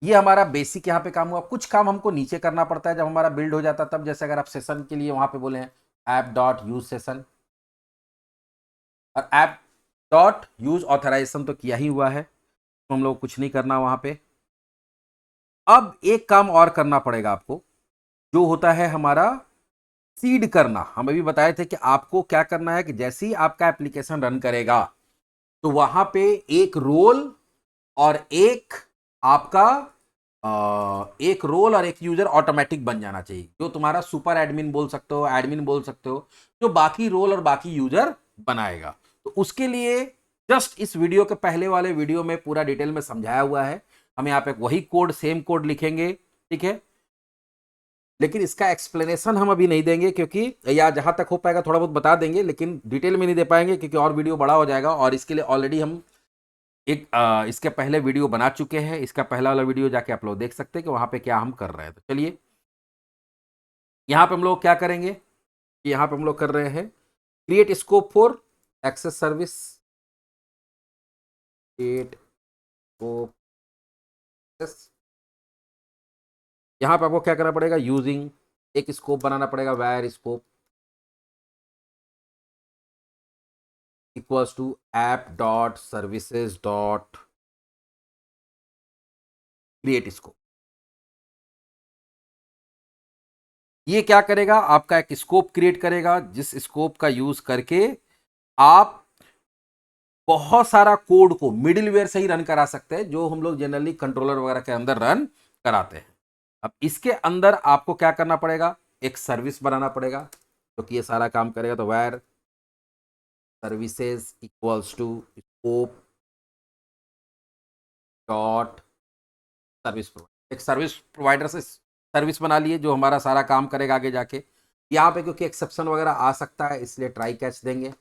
ये हमारा बेसिक यहाँ पे काम हुआ। कुछ काम हमको नीचे करना पड़ता है जब हमारा बिल्ड हो जाता है तब, जैसे अगर आप सेशन के लिए वहां पे बोले हैं ऐप डॉट यूज सेशन, और ऐप डॉट यूज ऑथराइजेशन तो किया ही हुआ है, तो हम लोग कुछ नहीं करना वहां पे। अब एक काम और करना पड़ेगा आपको, जो होता है हमारा सीड करना। हम अभी बताए थे कि आपको क्या करना है कि जैसे ही आपका एप्लीकेशन रन करेगा तो वहां पे एक रोल और एक आपका एक रोल और एक यूजर ऑटोमेटिक बन जाना चाहिए, जो तुम्हारा सुपर एडमिन बोल सकते हो, एडमिन बोल सकते हो, जो बाकी रोल और बाकी यूजर बनाएगा। तो उसके लिए जस्ट इस वीडियो के पहले वाले वीडियो में पूरा डिटेल में समझाया हुआ है। हम यहाँ पे वही कोड, सेम कोड लिखेंगे, ठीक है, लेकिन इसका एक्सप्लेनेशन हम अभी नहीं देंगे, क्योंकि या जहां तक हो पाएगा थोड़ा बहुत बता देंगे, लेकिन डिटेल में नहीं दे पाएंगे क्योंकि और वीडियो बड़ा हो जाएगा। और इसके लिए ऑलरेडी हम एक इसके पहले वीडियो बना चुके हैं। इसका पहला वाला वीडियो जाके आप लोग देख सकते हैं कि वहां पे क्या हम कर रहे हैं। तो चलिए, यहाँ पे हम लोग क्या करेंगे कि यहाँ पे हम लोग कर रहे हैं create scope for access service, create scope. यहाँ पे आपको क्या करना पड़ेगा, यूजिंग एक स्कोप बनाना पड़ेगा, var scope equals to app dot services dot create scope. ये क्या करेगा, आपका एक स्कोप क्रिएट करेगा, जिस स्कोप का यूज करके आप बहुत सारा कोड को मिडिलवेयर से ही रन करा सकते हैं, जो हम लोग जनरली कंट्रोलर वगैरह के अंदर रन कराते हैं। अब इसके अंदर आपको क्या करना पड़ेगा, एक सर्विस बनाना पड़ेगा जो कि ये सारा काम करेगा। तो var services equals to scope dot service provider. एक सर्विस प्रोवाइडर से सर्विस बना लिए जो हमारा सारा काम करेगा आगे जाके। यहाँ पे क्योंकि एक्सेप्शन वगैरह आ सकता है इसलिए ट्राई कैच देंगे।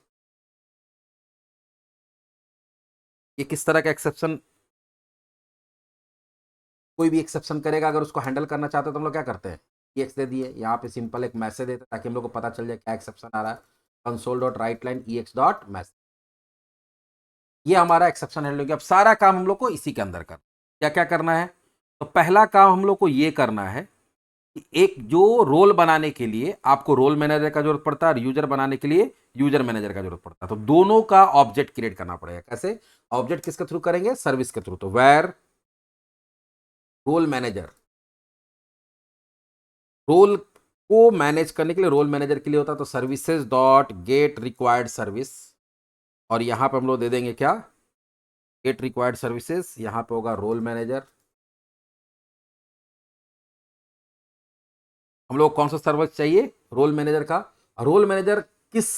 ये किस तरह का एक्सेप्शन, कोई भी एक्सेप्शन करेगा अगर उसको हैंडल करना चाहते हो तो हम लोग क्या करते हैं, EX दे दिए, यहाँ पे सिंपल एक मैसेज देते हैं ताकि हम लोग को पता चल जाए क्या एक्सेप्शन आ रहा है, console dot right line EX dot message. ये हमारा एक्सेप्शन हैंडल हो गया। अब सारा काम हम लोग को इसी के अंदर करना, क्या क्या करना है। तो पहला काम हम लोग को ये करना है कि एक जो रोल बनाने के लिए आपको रोल मैनेजर का जरूरत पड़ता है और यूजर बनाने के लिए यूजर मैनेजर का जरूरत पड़ता है। तो दोनों का ऑब्जेक्ट क्रिएट करना पड़ेगा। कैसे ऑब्जेक्ट, किसके थ्रू करेंगे, सर्विस के थ्रू। तो वेयर रोल मैनेजर, रोल को मैनेज करने के लिए रोल मैनेजर के लिए होता है तो services dot gate required service, और यहां पे हम लोग दे देंगे क्या, गेट रिक्वायर्ड सर्विसेज, यहां पे होगा रोल मैनेजर। हम लोग कौन सा सर्विस चाहिए, रोल मैनेजर का। रोल मैनेजर किस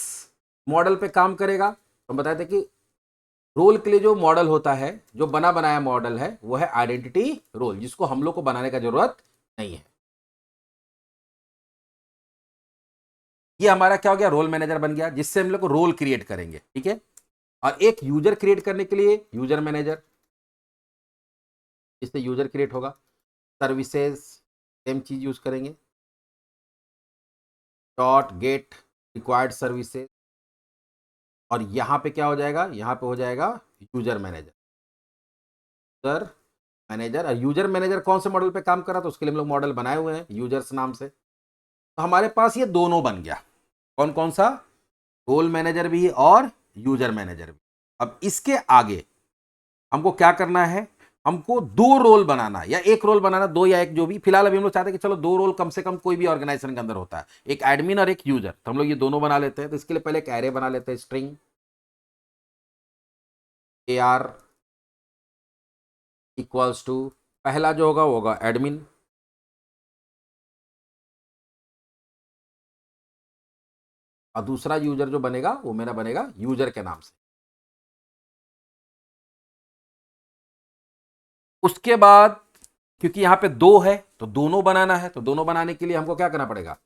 मॉडल पे काम करेगा, तो हम बताए थे कि रोल के लिए जो मॉडल होता है, जो बना बनाया मॉडल है, वो है आइडेंटिटी रोल, जिसको हम लोग को बनाने का जरूरत नहीं है। ये हमारा क्या हो गया, रोल मैनेजर बन गया, जिससे हम लोग को रोल क्रिएट करेंगे, ठीक है। और एक यूजर क्रिएट करने के लिए यूजर मैनेजर, इससे यूजर क्रिएट होगा। सर्विसेज सेम चीज यूज करेंगे, डॉट गेट रिक्वायर्ड सर्विसेज, और यहां पे क्या हो जाएगा, यहां पे हो जाएगा यूजर मैनेजर। यूजर मैनेजर, और यूजर मैनेजर कौन से मॉडल पे काम कर रहा, तो उसके लिए हम लोग मॉडल बनाए हुए हैं यूजर्स नाम से। तो हमारे पास ये दोनों बन गया, कौन कौन सा, रोल मैनेजर भी और यूजर मैनेजर भी। अब इसके आगे हमको क्या करना है, हमको दो रोल बनाना या एक रोल बनाना, दो या एक जो भी, फिलहाल अभी हम लोग चाहते हैं कि चलो दो रोल कम से कम कोई भी ऑर्गेनाइजेशन के अंदर होता है, एक एडमिन और एक यूजर, तो हम लोग ये दोनों बना लेते हैं। तो इसके लिए पहले एक एरे बना लेते हैं, स्ट्रिंग AR इक्वल्स टू, पहला जो होगा वो होगा एडमिन, और दूसरा यूजर जो बनेगा वो मेरा बनेगा यूजर के नाम से। उसके बाद क्योंकि यहाँ पे दो है तो दोनों बनाना है, तो दोनों बनाने के लिए हमको क्या करना पड़ेगा,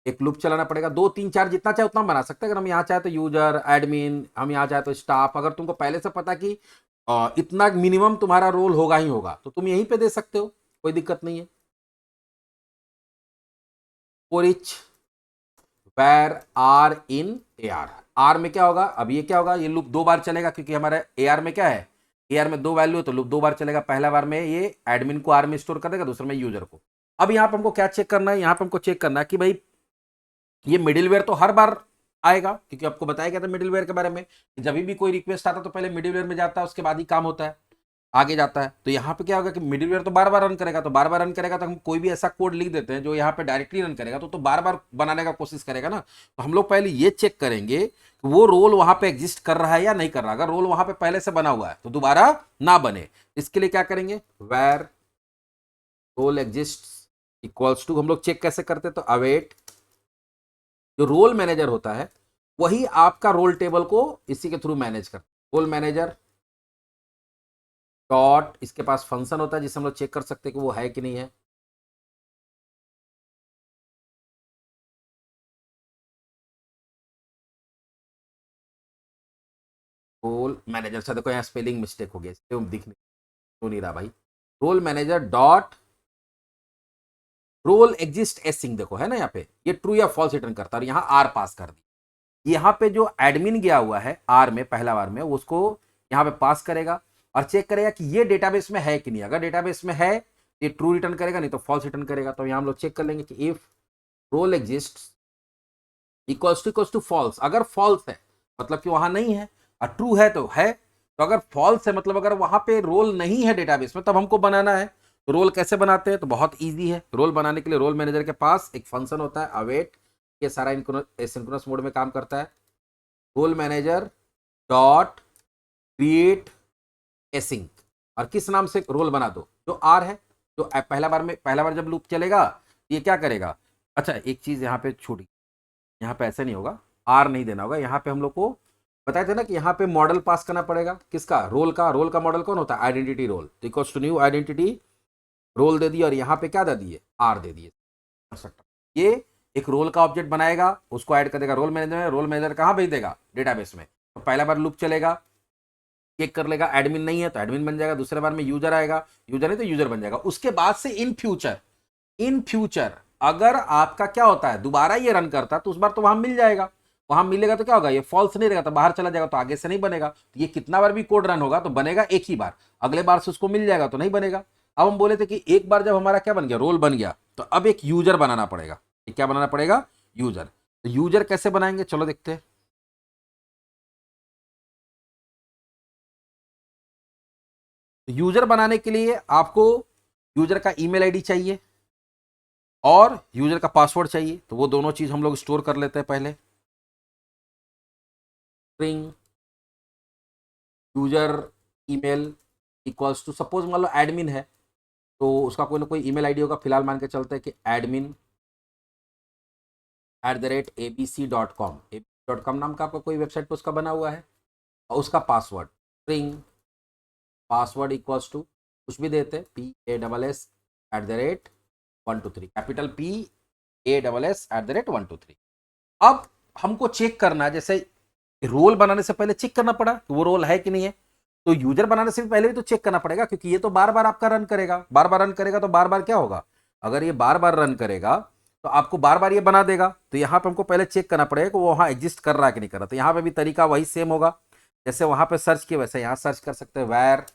एक लूप चलाना पड़ेगा, दो तीन चार जितना चाहे उतना बना सकते हैं। अगर हम यहाँ चाहे तो यूजर एडमिन, हम यहाँ चाहे तो स्टाफ, अगर तुमको पहले से पता कि इतना मिनिमम तुम्हारा रोल होगा ही होगा, तो तुम यहीं पे दे सकते हो, कोई दिक्कत नहीं है। For each var r in AR, R में क्या होगा, अब ये क्या होगा, ये लूप दो बार चलेगा, क्योंकि हमारे AR में क्या है, AR में दो वैल्यू है, तो लूप दो बार चलेगा। पहला बार में ये एडमिन को आर में स्टोर कर देगा, दूसरे में यूजर को। अब यहाँ पे हमको क्या चेक करना है, यहाँ पे हमको चेक करना है कि भाई ये मिडिलवेयर तो हर बार आएगा, क्योंकि आपको बताया गया था मिडिलवेयर के बारे में, जब भी कोई रिक्वेस्ट आता तो पहले मिडिलवेयर में जाता है, उसके बाद ही काम होता है, आगे जाता है। तो यहाँ पे क्या होगा कि मिडिलवेयर तो बार बार रन करेगा, तो बार बार रन करेगा तो हम कोई भी ऐसा कोड लिख देते हैं जो यहाँ पे डायरेक्टली रन करेगा, तो बार बार बनाने का कोशिश करेगा ना। तो हम लोग पहले ये चेक करेंगे कि वो रोल वहां पे एग्जिस्ट कर रहा है या नहीं कर रहा। अगर रोल वहां पे पहले से बना हुआ है तो दोबारा ना बने, इसके लिए क्या करेंगे, var role exist equals to, हम लोग चेक कैसे करते हैं, तो अवेट, जो रोल मैनेजर होता है वही आपका रोल टेबल को इसी के थ्रू मैनेज करता है। रोल मैनेजर डॉट, इसके पास फंक्शन होता है जिससे हम लोग चेक कर सकते हैं कि वो है कि नहीं है। रोल मैनेजर से देखो यहाँ स्पेलिंग मिस्टेक हो गया, इसलिए दिख नहीं रहा भाई। Role manager dot role exist async, देखो है ना यहाँ पे, ये ट्रू या फॉल्स रिटर्न करता है, और यहाँ आर पास कर दी। यहाँ पे जो एडमिन गया हुआ है आर में, पहला बार में, उसको यहाँ पे पास करेगा और चेक करेगा कि ये डेटाबेस में है कि नहीं। अगर डेटाबेस में है ये ट्रू रिटर्न करेगा, नहीं तो फॉल्स रिटर्न करेगा। तो यहाँ हम लोग चेक कर लेंगे कि if role exist equals to false, अगर फॉल्स है मतलब कि वहां नहीं है, और ट्रू है तो है। तो अगर फॉल्स है मतलब अगर वहां पे रोल नहीं है डेटाबेस में, तब हमको बनाना है। तो रोल कैसे बनाते हैं, तो बहुत इजी है। रोल बनाने के लिए रोल मैनेजर के पास एक फंक्शन होता है अवेट, ये सारा एसिंक्रोनस मोड में काम करता है। Role manager dot create async, और किस नाम से रोल बना दो, जो आर है। तो पहला बार जब लूप चलेगा ये क्या करेगा, अच्छा एक चीज यहाँ पे छूट, यहाँ पे ऐसा नहीं होगा, आर नहीं देना होगा। यहाँ पे हम लोग को बताए थे ना कि यहाँ पे मॉडल पास करना पड़ेगा, किसका, रोल का। रोल का मॉडल कौन होता है, आइडेंटिटी रोल। तो equals to new identity role दे दिए, और यहाँ पे क्या दे दिए, आर दे दिए। ये एक रोल का ऑब्जेक्ट बनाएगा, उसको ऐड कर देगा रोल मैनेजर में। रोल मैनेजर कहाँ भेज देगा, डेटाबेस में। तो पहला बार लूप चलेगा, चेक कर लेगा एडमिन नहीं है तो एडमिन बन जाएगा। दूसरे बार में यूजर आएगा, यूजर नहीं तो यूजर बन जाएगा। उसके बाद से इन फ्यूचर अगर आपका क्या होता है, दोबारा ये रन करता है, तो उस बार तो वहां मिल जाएगा। वहां मिलेगा तो क्या होगा, ये फॉल्स नहीं रहेगा तो बाहर चला जाएगा, तो आगे से नहीं बनेगा। तो ये कितना बार भी कोड रन होगा तो बनेगा एक ही बार, अगले बार से उसको मिल जाएगा तो नहीं बनेगा। अब हम बोले थे कि एक बार जब हमारा क्या बन गया, रोल बन गया, तो अब एक यूजर बनाना पड़ेगा। क्या बनाना पड़ेगा, यूजर। तो यूजर कैसे बनाएंगे, चलो देखते हैं। यूजर बनाने के लिए आपको यूजर का ईमेल आईडी चाहिए और यूजर का पासवर्ड चाहिए। तो वो दोनों चीज हम लोग स्टोर कर लेते हैं पहले। String user email equals to, suppose मान लो एडमिन है तो उसका कोई ना कोई ईमेल आईडी होगा। फिलहाल मान के चलते हैं कि admin@abc.com, abc.com नाम का आपका कोई वेबसाइट पे उसका बना हुआ है। और उसका password string password equals to कुछ भी देते, PASS@123, कैपिटल PASS@123। अब हमको चेक करना है, जैसे रोल बनाने से पहले चेक करना पड़ा कि वो रोल है कि नहीं है, तो यूजर बनाने से भी पहले भी तो चेक करना पड़ेगा, क्योंकि ये तो बार बार आपका रन करेगा। बार बार रन करेगा तो बार बार क्या होगा, अगर ये बार बार रन करेगा तो आपको बार बार ये बना देगा। तो यहाँ पे हमको पहले चेक करना पड़ेगा कि वो वहाँ एग्जिस्ट कर रहा है कि नहीं कर रहा। तो यहाँ पे भी तरीका वही सेम होगा, जैसे वहां पे सर्च किया वैसे यहाँ सर्च कर सकते हैं। Var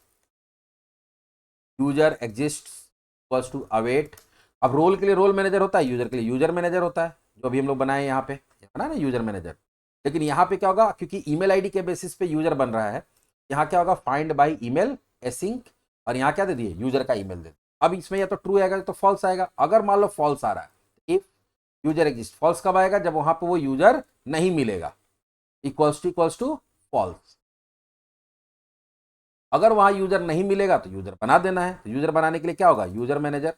user exist equals to await. अब रोल के लिए रोल मैनेजर होता है, यूजर के लिए यूजर मैनेजर होता है, जो अभी हम लोग बनाए यहाँ पे है ना यूजर मैनेजर। लेकिन यहाँ पे क्या होगा, क्योंकि ईमेल आईडी के बेसिस पे यूजर बन रहा है, यहाँ क्या होगा, फाइंड बाय ईमेल एसिंक, और यहाँ क्या दे दिए, यूजर का ईमेल दे। अब इसमें या तो ट्रू आएगा तो फॉल्स आएगा। अगर मान लो फॉल्स आ रहा है, इफ यूजर एग्जिस्ट, फॉल्स कब आएगा, जब वहां पे वो यूजर नहीं मिलेगा, इक्वल्स टू फॉल्स। अगर वहां यूजर नहीं मिलेगा तो यूजर बना देना है। तो यूजर बनाने के लिए क्या होगा, यूजर मैनेजर।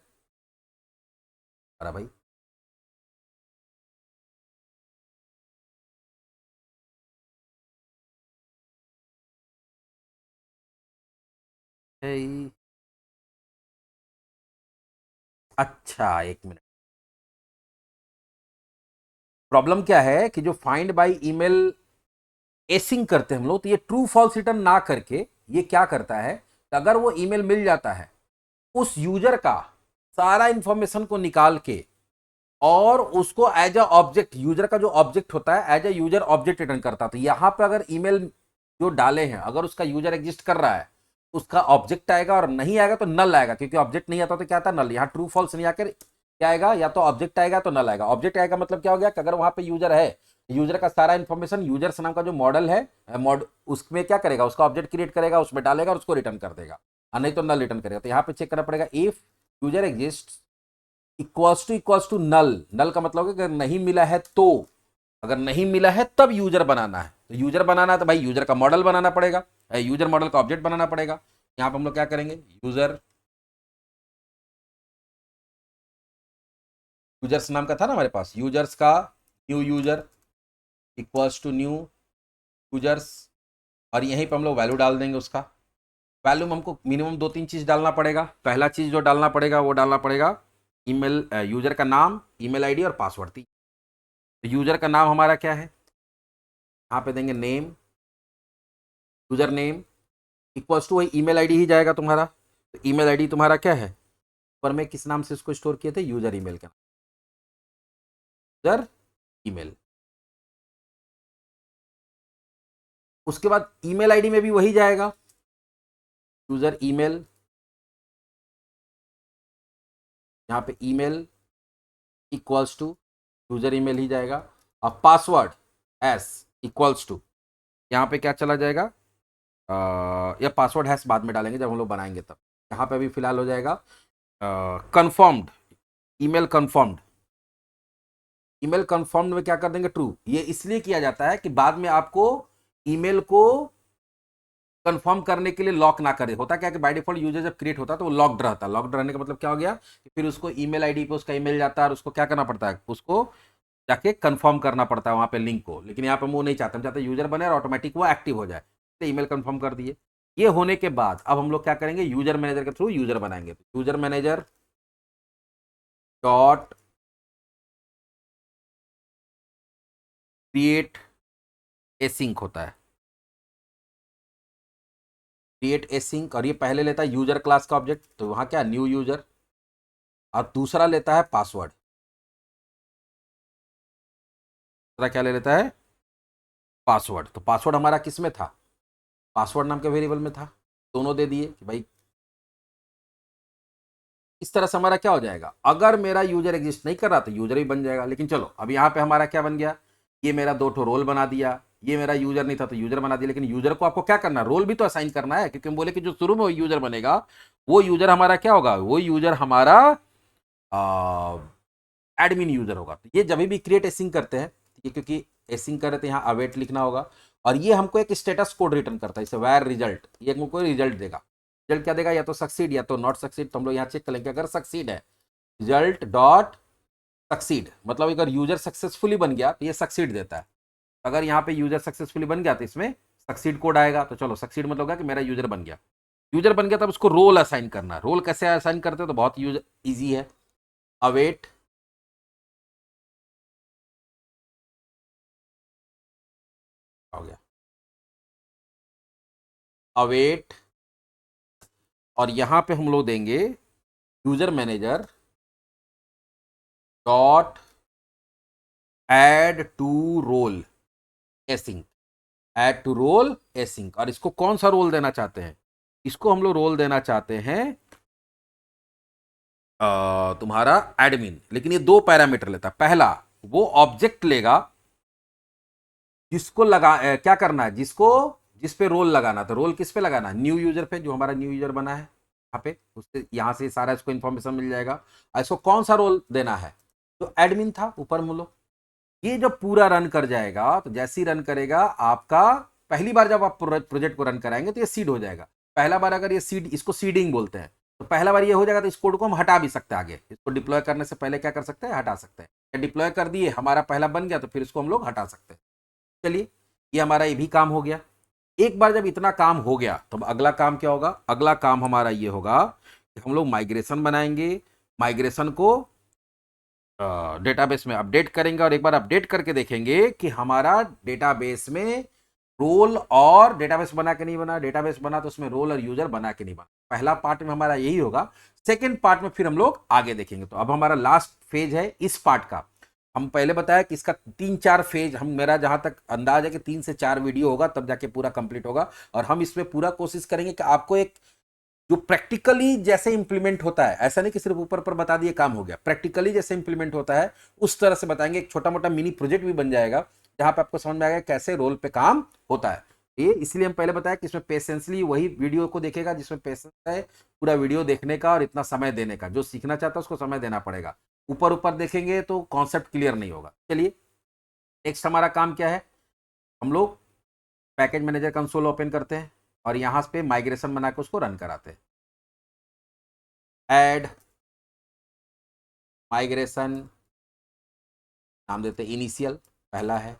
अरे भाई अच्छा एक मिनट, प्रॉब्लम क्या है कि जो फाइंड बाय ईमेल एसिंग करते हैं हम लोग, तो ये ट्रू फॉल्स रिटर्न ना करके ये क्या करता है कि अगर वो ईमेल मिल जाता है, उस यूजर का सारा इंफॉर्मेशन को निकाल के और उसको एज अ ऑब्जेक्ट, यूजर का जो ऑब्जेक्ट होता है as a user object return करता है। तो यहां पे अगर ईमेल जो डाले हैं, अगर उसका यूजर एग्जिस्ट कर रहा है, उसका ऑब्जेक्ट आएगा, और नहीं आएगा तो नल आएगा, क्योंकि ऑब्जेक्ट नहीं आता तो क्या आता, नल। यहाँ ट्रू फॉल्स नहीं आकर क्या आएगा, या तो ऑब्जेक्ट आएगा तो नल आएगा। ऑब्जेक्ट आएगा मतलब क्या हो गया कि अगर वहां पे यूजर है, यूजर का सारा इंफॉर्मेशन, यूजर्स नाम का जो मॉडल है उसमें क्या करेगा, उसका ऑब्जेक्ट क्रिएट करेगा, उसमें डालेगा और उसको रिटर्न कर देगा, और नहीं तो नल रिटर्न करेगा। तो यहाँ पे चेक करना पड़ेगा, if user exist equals to null. Null का मतलब है कि अगर नहीं मिला है तो, अगर नहीं मिला है तब यूजर बनाना है। तो यूजर बनाना है तो भाई यूजर का मॉडल बनाना पड़ेगा, यूजर मॉडल का ऑब्जेक्ट बनाना पड़ेगा। यहां पर हम लोग क्या करेंगे, यूजर, यूजर्स नाम का था ना हमारे पास, यूजर्स का new user equals to new users, और यहीं पर हम लोग वैल्यू डाल देंगे उसका। वैल्यू में हमको मिनिमम दो तीन चीज डालना पड़ेगा। पहला चीज जो डालना पड़ेगा वो डालना पड़ेगा ईमेल, यूजर का नाम, ईमेल आईडी और पासवर्ड थी। तो यूजर का नाम हमारा क्या है, यहाँ पे देंगे name, user name equals to वही ईमेल आईडी ही जाएगा तुम्हारा। तो ईमेल आईडी तुम्हारा क्या है, पर मैं किस नाम से इसको स्टोर किए थे, यूजर ईमेल का, यूजर ईमेल। उसके बाद ईमेल आईडी में भी वही जाएगा, यूजर ईमेल, यहाँ पे email equals to user email ही जाएगा। अब पासवर्ड एस इक्वल्स टू, यहाँ पे क्या चला जाएगा, या पासवर्ड हैश बाद में डालेंगे जब हम लोग बनाएंगे तब। यहाँ पे अभी फिलहाल हो जाएगा confirmed, email confirmed. Email confirmed में क्या कर देंगे, ट्रू। ये इसलिए किया जाता है कि बाद में आपको ईमेल को कंफर्म करने के लिए लॉक ना करे। होता क्या कि बाय डिफॉल्ट यूजर जब क्रिएट होता है तो वो लॉक्ड रहता है। लॉक्ड रहने का मतलब क्या हो गया कि फिर उसको ईमेल आईडी पे उसका ईमेल जाता है और उसको क्या करना पड़ता है, उसको जाके कंफर्म करना पड़ता है वहां पे लिंक को। लेकिन यहाँ पे वो नहीं चाहते, हम चाहते यूजर बने और ऑटोमेटिक वो एक्टिव हो जाए। तो ईमेल कंफर्म कर दिए। ये होने के बाद अब हम लोग क्या करेंगे, यूजर मैनेजर के थ्रू यूजर बनाएंगे। User manager dot create async होता है, क्रिएट एसिंक, और ये पहले लेता है यूजर क्लास का ऑब्जेक्ट, तो वहां क्या न्यू यूजर, और दूसरा लेता है पासवर्ड। दूसरा क्या ले लेता है, पासवर्ड। तो पासवर्ड हमारा किस में था, पासवर्ड नाम के वेरिएबल में था। दोनों दे दिए कि भाई इस तरह से हमारा क्या हो जाएगा, अगर मेरा यूजर एग्जिस्ट नहीं कर रहा तो यूजर ही बन जाएगा। लेकिन चलो अब यहाँ पे हमारा क्या बन गया, ये मेरा दो ठो रोल बना दिया, ये मेरा यूजर नहीं था तो यूजर बना दिया। लेकिन यूजर को आपको क्या करना है, रोल भी तो असाइन करना है, क्योंकि हम बोले कि जो शुरू में यूजर बनेगा वो यूजर हमारा क्या होगा, वो यूजर हमारा एडमिन यूजर होगा। तो ये जब भी क्रिएट एसिंग करते हैं, ये क्योंकि एसिंग कर रहे थे, यहाँ अवेट लिखना होगा, और ये हमको एक स्टेटस कोड रिटर्न करता है, इसे वैर रिजल्ट, ये हमको रिजल्ट देगा। रिजल्ट क्या देगा, या तो सक्सीड या तो नॉट सक्सीड। तो हम लोग यहाँ चेक कर लेंगे, अगर सक्सीड है रिजल्ट डॉट सक्सीड, मतलब अगर यूजर सक्सेसफुली बन गया तो ये सक्सीड देता है। अगर यहाँ पे यूजर सक्सेसफुली बन गया तो इसमें सक्सीड कोड आएगा। तो चलो, सक्सीड मतलब होगा कि मेरा यूजर बन गया। यूजर बन गया तब उसको रोल असाइन करना है। रोल कैसे असाइन करते हैं, तो बहुत यूज ईजी है। अवेट हो गया, अवेट, और यहां पे हम लोग देंगे user manager dot add to role async, add to role async. और इसको कौन सा रोल देना चाहते हैं, इसको हम लोग रोल देना चाहते हैं तुम्हारा एडमिन। लेकिन ये दो पैरामीटर लेता है। पहला, वो ऑब्जेक्ट लेगा जिसको लगा क्या करना है, जिसको जिस पे रोल लगाना। तो रोल किस पे लगाना, न्यू यूजर पे, जो हमारा न्यू यूजर बना है यहाँ पे, उससे यहाँ से सारा इसको इन्फॉर्मेशन मिल जाएगा। और इसको कौन सा रोल देना है, तो एडमिन था ऊपर में लो। ये जब पूरा रन कर जाएगा, तो जैसे ही रन करेगा आपका, पहली बार जब आप प्रोजेक्ट को रन कराएंगे तो ये सीड हो जाएगा। पहला बार अगर ये सीड, इसको सीडिंग बोलते हैं, तो पहला बार ये हो जाएगा तो इस कोड को हम हटा भी सकते हैं। आगे इसको डिप्लॉय करने से पहले क्या कर सकते हैं, हटा सकते हैं। डिप्लॉय कर दिए, हमारा पहला बन गया, तो फिर इसको हम लोग हटा सकते हैं। चलिए, ये हमारा ये भी काम हो गया। एक बार जब इतना काम हो गया, तो अगला काम क्या होगा, अगला काम हमारा ये होगा कि हम लोग माइग्रेशन बनाएंगे। माइग्रेशन को डेटाबेस में अपडेट करेंगे, और एक बार अपडेट करके देखेंगे कि हमारा डेटाबेस में रोल और डेटाबेस बना के नहीं बना, डेटाबेस बना तो उसमें रोल और यूजर बना के नहीं बना। पहला पार्ट में हमारा यही होगा। सेकेंड पार्ट में फिर हम लोग आगे देखेंगे। तो अब हमारा लास्ट फेज है इस पार्ट का। हम पहले बताया कि इसका 3-4 फेज, हम मेरा जहां तक अंदाज है कि 3 से 4 वीडियो होगा, तब जाके पूरा कंप्लीट होगा। और हम इसमें पूरा कोशिश करेंगे कि आपको एक जो प्रैक्टिकली जैसे इंप्लीमेंट होता है, ऐसा नहीं कि सिर्फ ऊपर पर बता दिए काम हो गया, प्रैक्टिकली जैसे इंप्लीमेंट होता है उस तरह से बताएंगे। एक छोटा मोटा मिनी प्रोजेक्ट भी बन जाएगा, जहां पे आपको समझ में आएगा कैसे रोल पे काम होता है। ये इसलिए हम पहले बताया कि इसमें पेशेंसली वही वीडियो को देखेगा जिसमें पेशेंस है पूरा वीडियो देखने का और इतना समय देने का। जो सीखना चाहता है उसको समय देना पड़ेगा। ऊपर ऊपर देखेंगे तो कॉन्सेप्ट क्लियर नहीं होगा। चलिए, नेक्स्ट हमारा काम क्या है, हम लोग पैकेज मैनेजर कंसोल ओपन करते हैं और यहां पे माइग्रेशन बना के उसको रन कराते हैं। ऐड माइग्रेशन, नाम देते हैं इनिशियल, पहला है।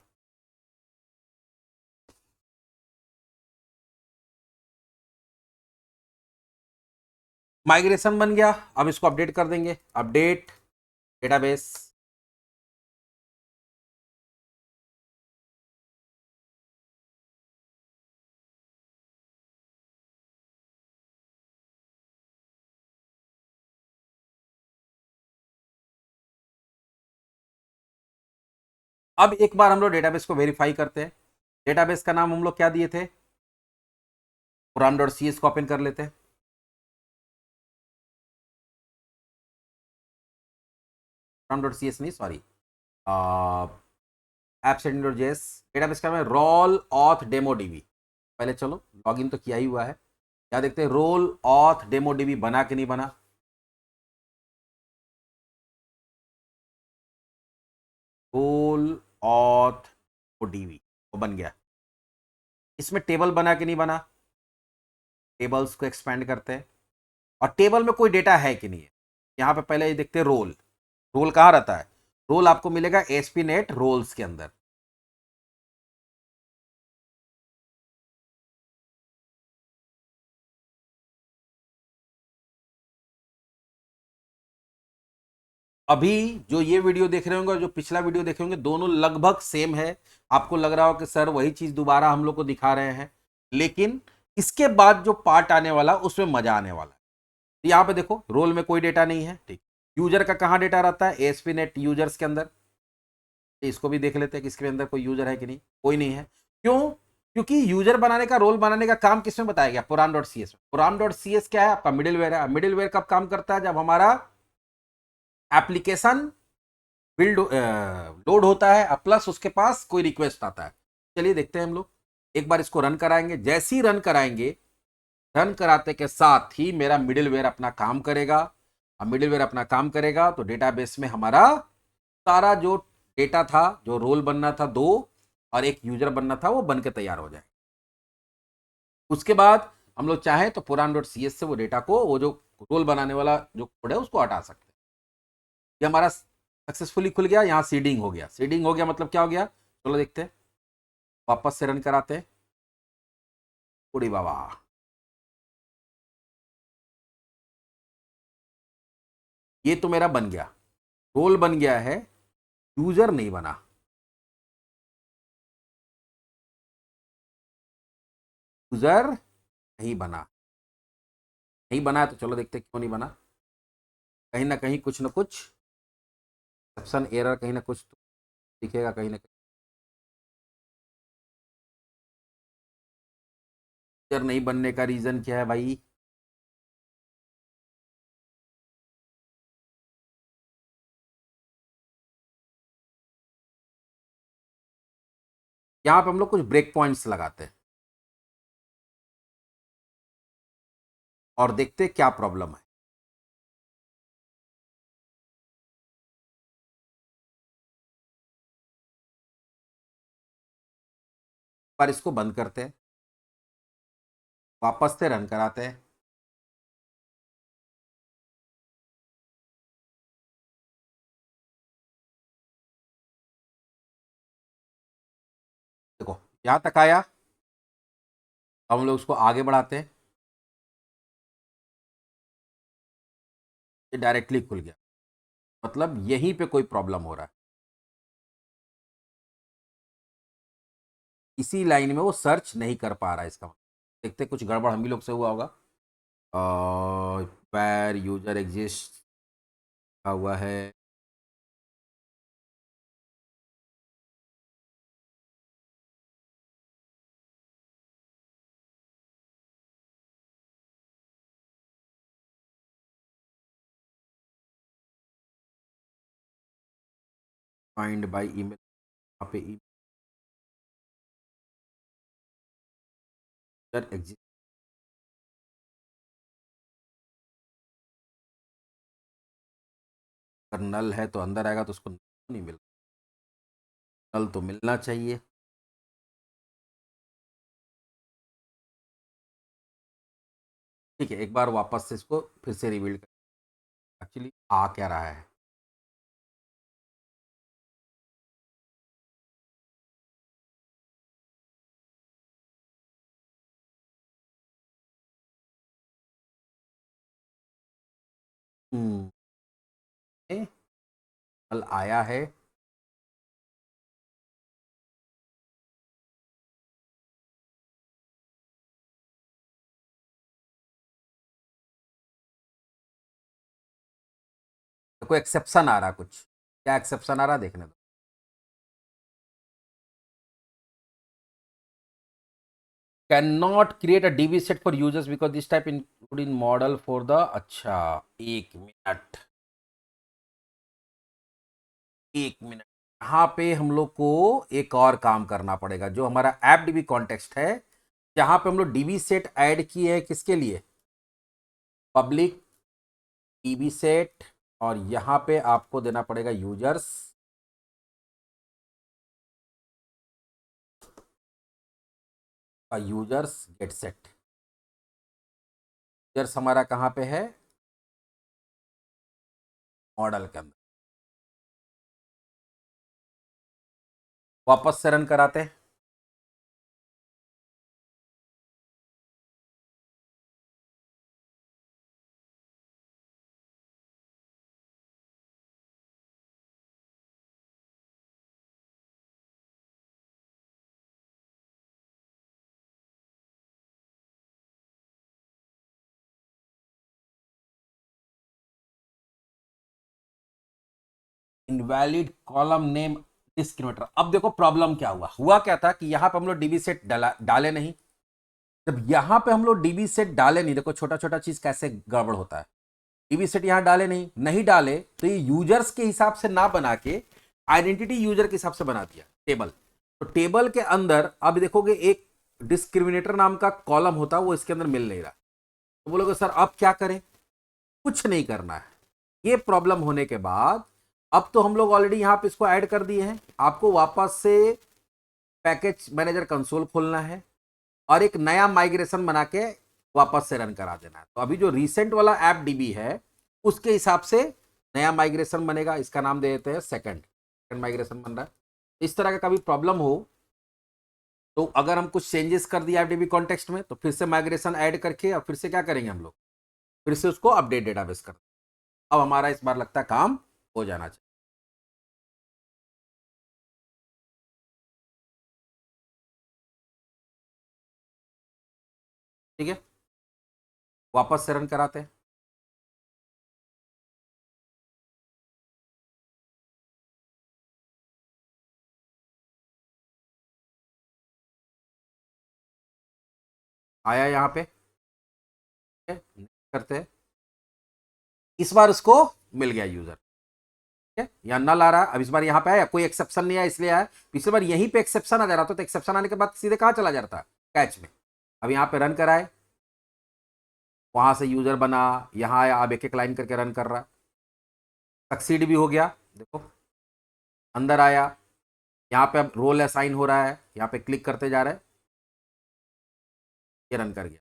माइग्रेशन बन गया, अब इसको अपडेट कर देंगे। अपडेट डेटाबेस, अब एक बार हम लोग डेटाबेस को वेरीफाई करते हैं। डेटाबेस का नाम हम लोग क्या दिए थे, puram.cs को ओपन कर लेते हैं। puram.cs नहीं, सॉरी, appsetting.js। डेटाबेस का नाम है रोल ऑथ डेमो डीबी। पहले चलो, लॉगिन तो किया ही हुआ है, क्या देखते हैं, रोल ऑथ डेमो डीबी बना कि नहीं बना। रोल ऑथ डीबी वो बन गया। इसमें टेबल बना कि नहीं बना, टेबल्स को एक्सपेंड करते हैं। और टेबल में कोई डेटा है कि नहीं है, यहाँ पे पहले ये देखते हैं रोल। रोल कहाँ रहता है, रोल आपको मिलेगा एसपी नेट रोल्स के अंदर। अभी जो ये वीडियो देख रहे होंगे और जो पिछला वीडियो देखे होंगे, दोनों लगभग सेम है। आपको लग रहा हो कि सर वही चीज दोबारा हम लोग को दिखा रहे हैं, लेकिन इसके बाद जो पार्ट आने वाला उसमें मजा आने वाला है। तो यहाँ पे देखो, रोल में कोई डेटा नहीं है, ठीक। यूजर का कहाँ डेटा रहता है, एएसपी नेट यूजर्स के अंदर। इसको भी देख लेते हैं कि इसके अंदर कोई यूजर है कि नहीं, कोई नहीं है। क्यों, क्योंकि यूजर बनाने का, रोल बनाने का काम किसमें बताया गया, puram.cs में। puram.cs क्या है, आपका मिडिलवेयर है। मिडिलवेयर कब काम करता है, जब हमारा एप्लीकेशन बिल्ड लोड होता है प्लस उसके पास कोई रिक्वेस्ट आता है। चलिए देखते हैं हम लोग, एक बार इसको रन कराएंगे। जैसे ही रन कराएंगे रन कराते के साथ ही मेरा मिडिलवेयर अपना काम करेगा। अब मिडिलवेयर अपना काम करेगा तो डेटाबेस में हमारा सारा जो डेटा था, जो रोल बनना था 2 और एक यूजर बनना था, वो बन के तैयार हो जाए। उसके बाद हम लोग चाहें तो puran.cs से वो डेटा को, वो जो रोल बनाने वाला जो कोड है उसको हटा सकते हैं। ये हमारा सक्सेसफुली खुल गया। यहाँ सीडिंग हो गया। सीडिंग हो गया मतलब क्या हो गया, चलो देखते हैं। वापस से रन कराते हैं। उड़ी बाबा, ये तो मेरा बन गया, रोल बन गया है, यूजर नहीं बना। यूजर नहीं बना। नहीं बना तो चलो देखते क्यों नहीं बना। कहीं ना कहीं कुछ ना कुछ एक्सेप्शन एरर कहीं ना कुछ तो दिखेगा कहीं ना कहीं। यूजर नहीं बनने का रीजन क्या है भाई? यहाँ पे हम लोग कुछ ब्रेक पॉइंट्स लगाते हैं और देखते हैं क्या प्रॉब्लम है। पर इसको बंद करते हैं, वापस से रन कराते हैं। देखो यहां तक आया। अब हम लोग उसको आगे बढ़ाते हैं। ये डायरेक्टली खुल गया, मतलब यहीं पे कोई प्रॉब्लम हो रहा है। इसी लाइन में वो सर्च नहीं कर पा रहा है, इसका मतलब देखते कुछ गड़बड़ हम भी लोग से हुआ होगा। पैर यूजर एग्जिस्ट हुआ है। फाइंड बाय ईमेल, यहाँ पे यूजर एग्जिस्ट अगर नल है तो अंदर आएगा, तो उसको नहीं मिल, नल तो मिलना चाहिए। ठीक है, एक बार वापस से इसको फिर से रिबिल्ड कर। एक्चुअली आ क्या रहा है, हम्म, नल आया है। कोई एक्सेप्शन आ रहा कुछ, क्या एक्सेप्शन आ रहा देखने दो। Can not create a dB set for users because this type include in model for the, अच्छा, एक मिनट, एक मिनट। यहाँ पे हम लोग को एक और काम करना पड़ेगा, जो हमारा ऐप डीबी कॉन्टेक्स्ट है, जहां पे हम लोग डीबी सेट ऐड किए हैं, किसके लिए, पब्लिक डीबी सेट, और यहाँ पे आपको देना पड़ेगा users. Users get set, users हमारा कहाँ पे है, मॉडल के अंदर। वापस से रन कराते हैं। Invalid column name discriminator. अब देखो प्रॉब्लम क्या हुआ, हुआ क्या था कि यहाँ पे हम लोग डीबी सेट डाले नहीं। जब यहाँ पे हम लोग डीबी सेट डाले नहीं, देखो छोटा छोटा चीज कैसे गड़बड़ होता है। डीबी सेट यहाँ डाले नहीं, नहीं डाले तो ये यूजर्स के हिसाब से ना बना के आइडेंटिटी यूजर के हिसाब से बना दिया टेबल। तो टेबल के अंदर अब देखोगे एक डिस्क्रिमिनेटर नाम का कॉलम होता है, वो इसके अंदर मिल नहीं रहा। तो बोलोगे सर अब क्या करें? कुछ नहीं करना है। ये प्रॉब्लम होने के बाद अब तो हम लोग ऑलरेडी यहाँ पे इसको ऐड कर दिए हैं, आपको वापस से पैकेज मैनेजर कंसोल खोलना है और एक नया माइग्रेशन बना के वापस से रन करा देना है। तो अभी जो रिसेंट वाला ऐप डीबी है उसके हिसाब से नया माइग्रेशन बनेगा, इसका नाम दे देते हैं सेकंड माइग्रेशन बन रहा है। इस तरह का कभी प्रॉब्लम हो तो अगर हम कुछ चेंजेस कर दिया डीबी कॉन्टेक्स्ट में तो फिर से माइग्रेशन ऐड करके और फिर से क्या करेंगे हम लोग, फिर से उसको अपडेट डेटाबेस कर। अब हमारा इस बार लगता है काम हो जाना चाहिए। ठीक है, वापस से रन कराते हैं। आया यहाँ पे, करते हैं। इस बार उसको मिल गया यूजर, ठीक है, यहाँ नल आ रहा है। अब इस बार यहाँ पे आया, कोई एक्सेप्शन नहीं आया इसलिए आया। पिछली बार यहीं पे एक्सेप्शन आ जा रहा था, तो एक्सेप्शन आने के बाद सीधे कहाँ चला जा रहा था, कैच में। अब यहाँ पे रन कराए, वहां से यूजर बना, यहाँ आया, अब एक एक लाइन करके रन कर रहा है। सक्सीड भी हो गया, देखो अंदर आया, यहाँ पे अब रोल असाइन हो रहा है, यहाँ पे क्लिक करते जा रहे हैं, ये रन कर गया।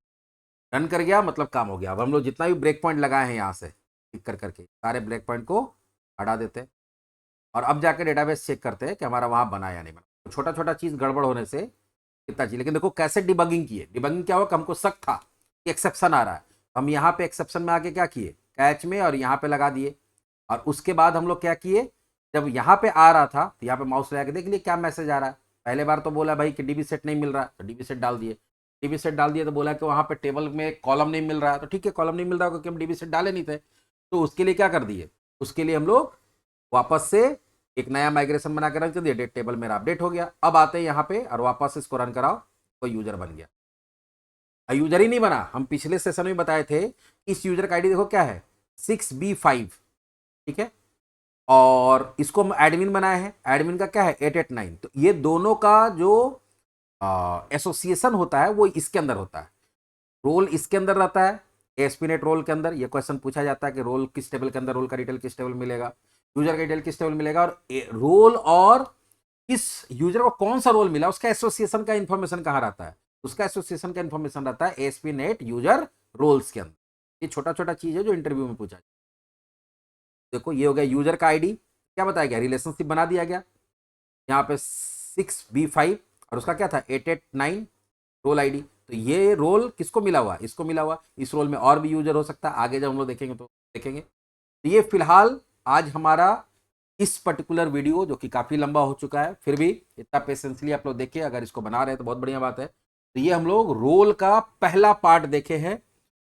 रन कर गया मतलब काम हो गया। अब हम लोग जितना भी ब्रेक पॉइंट लगाए हैं यहाँ से क्लिक कर करके सारे ब्रेक पॉइंट को हटा देते हैं और अब जाके डेटाबेस चेक करते हैं कि हमारा वहाँ बना या नहीं बना। तो छोटा छोटा चीज़ गड़बड़ होने से कितना चाहिए, लेकिन देखो कैसे डिबगिंग की है। डिबगिंग क्या हुआ कि हमको शक था कि एक्सेप्शन आ रहा है, हम यहाँ पे एक्सेप्शन में आके क्या किए, कैच में और यहाँ पे लगा दिए। और उसके बाद हम लोग क्या किए, जब यहाँ पे आ रहा था तो यहाँ पे माउस लगा के देख लिए क्या मैसेज आ रहा है। पहले बार तो बोला भाई कि डीबी सेट नहीं मिल रहा, तो डीबी सेट डाल दिए। डीबी सेट डाल दिए तो बोला कि वहाँ पे टेबल में कॉलम नहीं मिल रहा है, तो ठीक है कॉलम नहीं मिल रहा क्योंकि हम डीबी सेट डाले नहीं थे। तो उसके लिए क्या कर दिए, उसके लिए हम लोग वापस से एक नया माइग्रेशन बना के रन कर दिया, डेट टेबल मेरा अपडेट हो गया। अब आते हैं यहाँ पे और वापस इसको रन कराओ, कोई यूजर बन गया। यूजर ही नहीं बना, हम पिछले सेशन में बताए थे इस यूजर का आईडी देखो क्या है, 6B5, ठीक है, और इसको हम एडमिन बनाए हैं, एडमिन का क्या है 889। तो ये दोनों का जो एसोसिएशन होता है वो इसके अंदर होता है, रोल इसके अंदर रहता है, एएसपी.नेट रोल के अंदर। ये क्वेश्चन पूछा जाता है कि रोल किस टेबल के अंदर, रोल का डिटेल किस टेबल मिलेगा, यूजर का डिटेल किस टेबल मिलेगा, और रोल और इस यूजर को कौन सा रोल मिला उसका एसोसिएशन का इंफॉर्मेशन कहाँ रहता है, उसका एसोसिएशन का इंफॉर्मेशन रहता है एएसपी.नेट यूजर रोल्स के अंदर। ये छोटा छोटा चीज है जो इंटरव्यू में पूछा। देखो ये हो गया यूजर का आईडी, क्या बताया गया, रिलेशनशिप बना दिया गया यहाँ पे 6B5 और उसका क्या था 889 रोल आईडी। तो ये रोल किसको मिला हुआ, इसको मिला हुआ। इस रोल में और भी यूजर हो सकता है, आगे जब हम लोग देखेंगे तो देखेंगे। तो ये फिलहाल आज हमारा इस पर्टिकुलर वीडियो जो कि काफ़ी लंबा हो चुका है, फिर भी इतना पेशेंसली आप लोग देखे, अगर इसको बना रहे हैं तो बहुत बढ़िया बात है। तो ये हम लोग रोल का पहला पार्ट देखे हैं।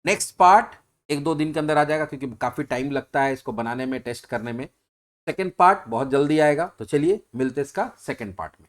नेक्स्ट पार्ट 1-2 दिन के अंदर आ जाएगा क्योंकि काफ़ी टाइम लगता है इसको बनाने में, टेस्ट करने में। सेकेंड पार्ट बहुत जल्दी आएगा। तो चलिए मिलते हैं इसका सेकेंड पार्ट में।